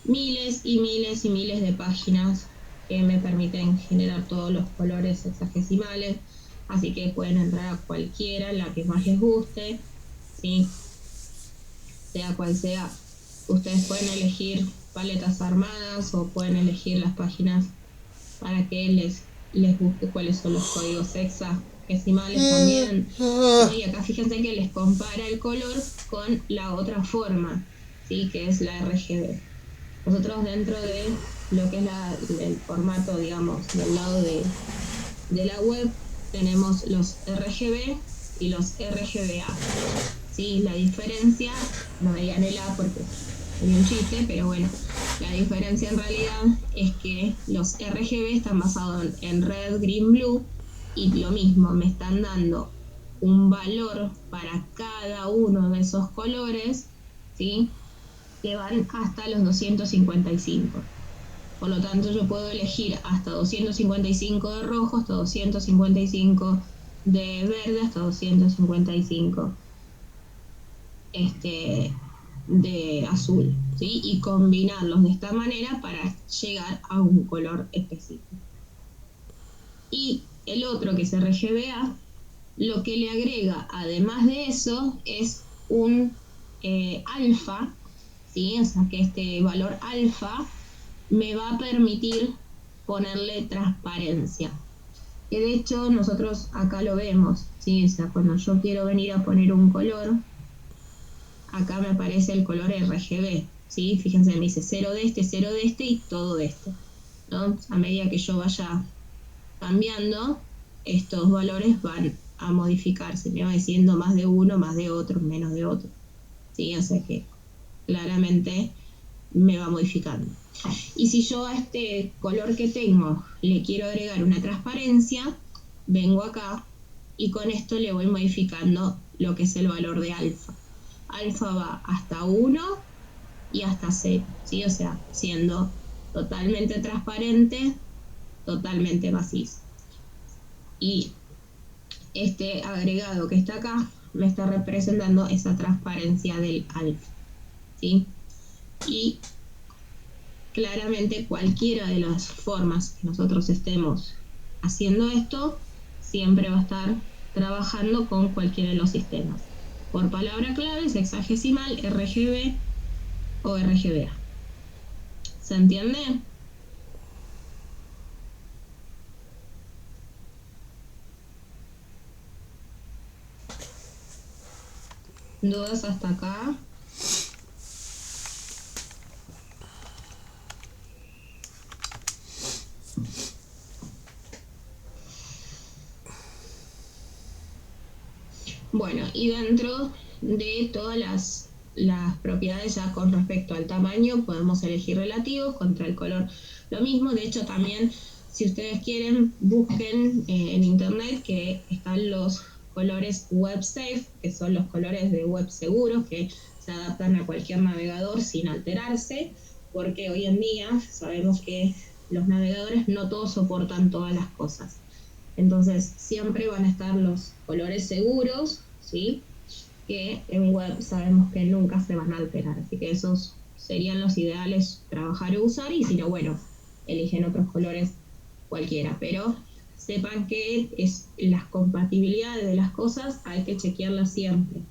miles y miles y miles de páginas que me permiten generar todos los colores sexagesimales, así que pueden entrar a cualquiera, la que más les guste, ¿sí? Sea cual sea. Ustedes pueden elegir paletas armadas o pueden elegir las páginas para que les busque cuáles son los códigos sexagesimales también. Y acá fíjense que les compara el color con la otra forma, ¿sí? Que es la RGB. Nosotros dentro de lo que es el formato, digamos, del lado de la web, tenemos los RGB y los RGBA. ¿Sí? La diferencia, no me digan el A porque sería un chiste, pero bueno, la diferencia en realidad es que los RGB están basados en red, green, blue, y lo mismo, me están dando un valor para cada uno de esos colores, ¿sí? Que van hasta los 255. Por lo tanto, yo puedo elegir hasta 255 de rojo, hasta 255 de verde, hasta 255 de azul, ¿sí? Y combinarlos de esta manera para llegar a un color específico. Y el otro, que es RGBA, lo que le agrega además de eso es un alfa, ¿sí? O sea que este valor alfa me va a permitir ponerle transparencia. Que de hecho nosotros acá lo vemos, ¿sí? O sea, cuando yo quiero venir a poner un color, acá me aparece el color RGB, ¿sí? Fíjense, me dice 0 de este y todo de este, ¿no? A medida que yo vaya cambiando, estos valores van a modificarse, me va diciendo más de uno, más de otro, menos de otro, ¿sí? O sea que claramente me va modificando. Y si yo a este color que tengo le quiero agregar una transparencia, vengo acá y con esto le voy modificando lo que es el valor de alfa. Alfa va hasta 1 y hasta 0, ¿sí? O sea, siendo totalmente transparente, totalmente macizo. Y este agregado que está acá me está representando esa transparencia del alfa, ¿sí? Y claramente cualquiera de las formas que nosotros estemos haciendo esto siempre va a estar trabajando con cualquiera de los sistemas. Por palabra clave, hexadecimal, RGB o RGBA. ¿Se entiende? ¿Dudas hasta acá? Bueno, y dentro de todas las propiedades ya con respecto al tamaño, podemos elegir relativos, contra el color lo mismo. De hecho, también, si ustedes quieren, busquen en internet que están los colores web safe, que son los colores de web seguros, que se adaptan a cualquier navegador sin alterarse, porque hoy en día sabemos que los navegadores no todos soportan todas las cosas. Entonces, siempre van a estar los colores seguros, ¿sí? Que en web sabemos que nunca se van a alterar. Así que esos serían los ideales trabajar y usar. Y si no, bueno, eligen otros colores cualquiera. Pero sepan que las compatibilidades de las cosas hay que chequearlas siempre.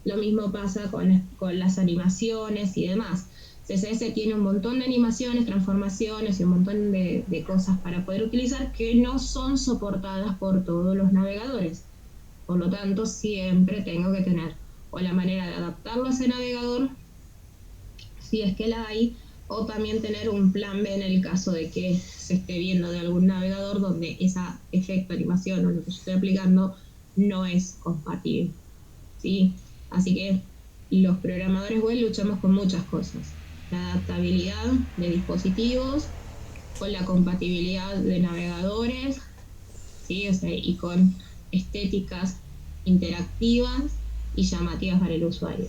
Lo mismo pasa con las animaciones y demás. CSS tiene un montón de animaciones, transformaciones y un montón de cosas para poder utilizar que no son soportadas por todos los navegadores. Por lo tanto, siempre tengo que tener o la manera de adaptarlo a ese navegador, si es que la hay, o también tener un plan B en el caso de que se esté viendo de algún navegador donde ese efecto, animación o lo que yo estoy aplicando no es compatible, ¿sí? Así que los programadores web luchamos con muchas cosas. La adaptabilidad de dispositivos, con la compatibilidad de navegadores, ¿sí? O sea, y con estéticas interactivas y llamativas para el usuario.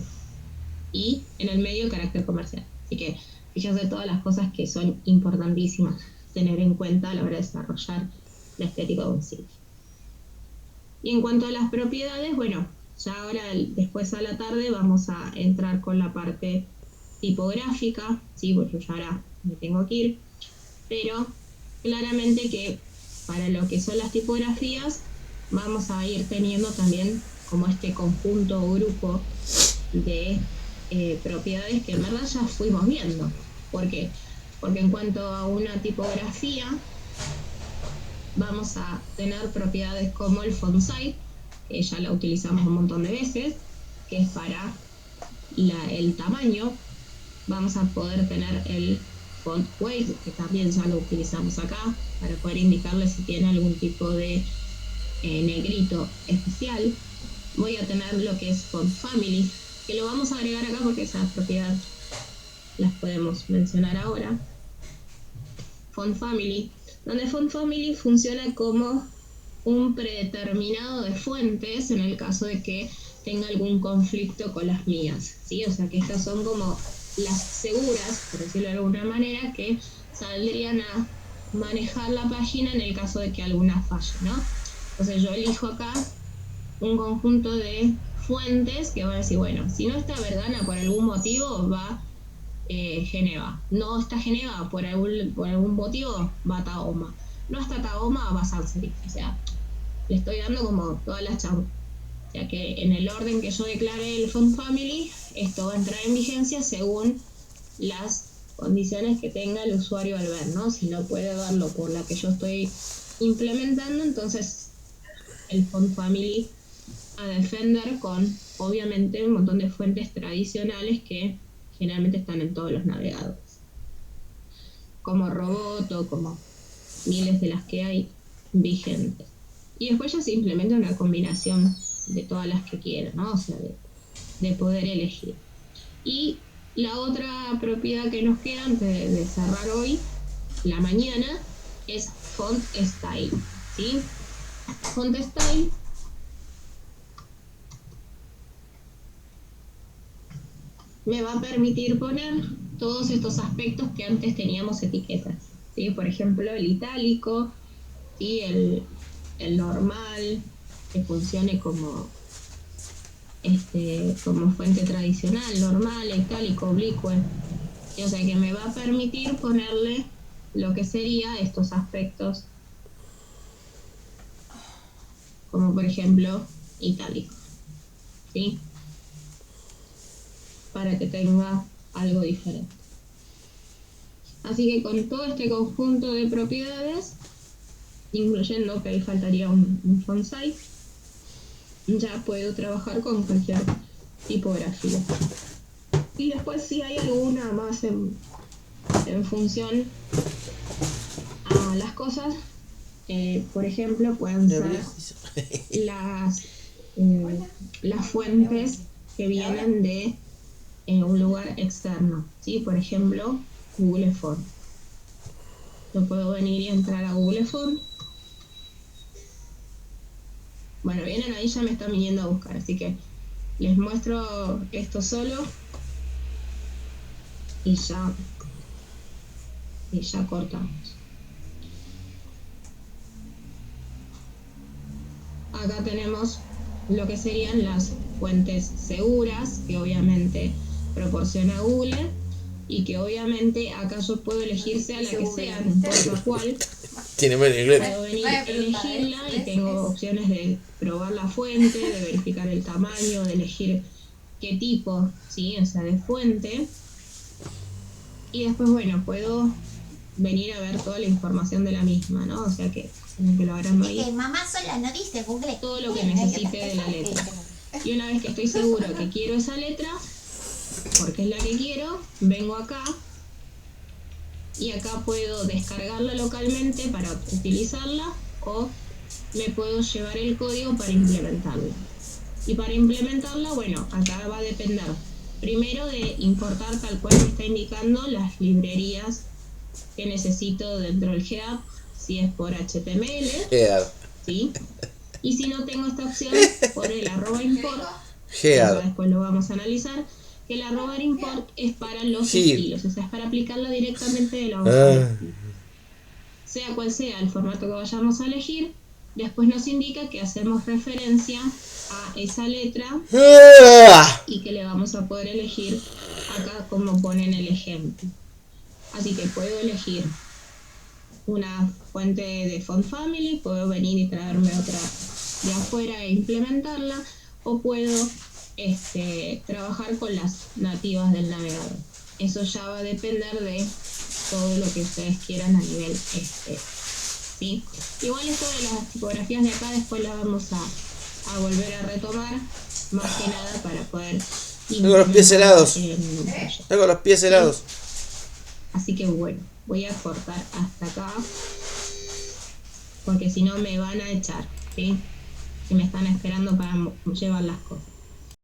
Y en el medio, carácter comercial. Así que fíjense todas las cosas que son importantísimas tener en cuenta a la hora de desarrollar la estética de un sitio. Y en cuanto a las propiedades, bueno, ya ahora después a la tarde vamos a entrar con la parte tipográfica, sí, porque yo ya ahora me tengo que ir, pero claramente que para lo que son las tipografías vamos a ir teniendo también como este conjunto o grupo de propiedades que en verdad ya fuimos viendo. ¿Por qué? Porque en cuanto a una tipografía vamos a tener propiedades como el font size, que ya la utilizamos un montón de veces, que es para el tamaño. Vamos a poder tener el font weight, que también ya lo utilizamos acá, para poder indicarle si tiene algún tipo de negrito especial. Voy a tener lo que es font family, que lo vamos a agregar acá porque esas propiedades las podemos mencionar ahora. Font family, donde font family funciona como un predeterminado de fuentes en el caso de que tenga algún conflicto con las mías, ¿sí? O sea que estas son como las seguras, por decirlo de alguna manera, que saldrían a manejar la página en el caso de que alguna falle, ¿no? Entonces yo elijo acá un conjunto de fuentes que van a decir, bueno, si no está Verdana por algún motivo, va Geneva. No está Geneva por algún motivo, va Tahoma. No está Tahoma, va Sans Serif. O sea, le estoy dando como todas las O sea que en el orden que yo declaré el font family, esto va a entrar en vigencia según las condiciones que tenga el usuario al ver, ¿no? Si no puede verlo por la que yo estoy implementando, entonces el font family a defender con, obviamente, un montón de fuentes tradicionales que generalmente están en todos los navegadores, como Roboto, como miles de las que hay vigentes. Y después ya se implementa una combinación de todas las que quieran, ¿no? O sea, de poder elegir. Y la otra propiedad que nos queda antes de cerrar hoy, la mañana, es Font Style, ¿sí? Font Style me va a permitir poner todos estos aspectos que antes teníamos etiquetas, ¿sí? Por ejemplo, el itálico, ¿sí? El normal, que funcione como fuente tradicional, normal, itálico, oblicuo. O sea que me va a permitir ponerle lo que sería estos aspectos, como por ejemplo itálico, ¿sí? Para que tenga algo diferente. Así que con todo este conjunto de propiedades, incluyendo que ahí faltaría un font size, ya puedo trabajar con cualquier tipografía. Y después si hay alguna más en función a las cosas, por ejemplo, pueden ser las fuentes que vienen de un lugar externo, ¿sí? Por ejemplo, Google Font. Yo puedo venir y entrar a Google Font. Bueno, vienen ahí, ya me están viniendo a buscar, así que les muestro esto solo y ya cortamos. Acá tenemos lo que serían las fuentes seguras, que obviamente proporciona Google, y que obviamente acá yo puedo elegir sea la que sea, no importa cuál. Tiene menos inglés. Puedo venir a elegirla y tengo opciones de probar la fuente, de verificar el tamaño, de elegir qué tipo, ¿sí? O sea, de fuente. Y después, bueno, puedo venir a ver toda la información de la misma, ¿no? O sea que lo agrando ahí. Mamá sola no dice Google. Todo lo que necesite de la letra. Y una vez que estoy seguro que quiero esa letra, porque es la que quiero, vengo acá y acá puedo descargarla localmente para utilizarla o me puedo llevar el código para implementarla. Y para implementarla, bueno, acá va a depender primero de importar tal cual me está indicando las librerías que necesito dentro del GEAP, si es por HTML, ¿sí? Y si no tengo esta opción, por el @import, después lo vamos a analizar, que el @import es para los estilos, o sea, es para aplicarla directamente de la hoja. Sea cual sea el formato que vayamos a elegir, después nos indica que hacemos referencia a esa letra y que le vamos a poder elegir acá como pone en el ejemplo. Así que puedo elegir una fuente de font family, puedo venir y traerme otra de afuera e implementarla, o puedo trabajar con las nativas del navegador. Eso ya va a depender de todo lo que ustedes quieran a nivel ¿sí? Igual esto de las tipografías de acá después la vamos a volver a retomar, más que nada para poder... Tengo los pies helados. Tengo los pies helados. Así que bueno, voy a cortar hasta acá, porque si no me van a echar, ¿sí? Que me están esperando para llevar las cosas.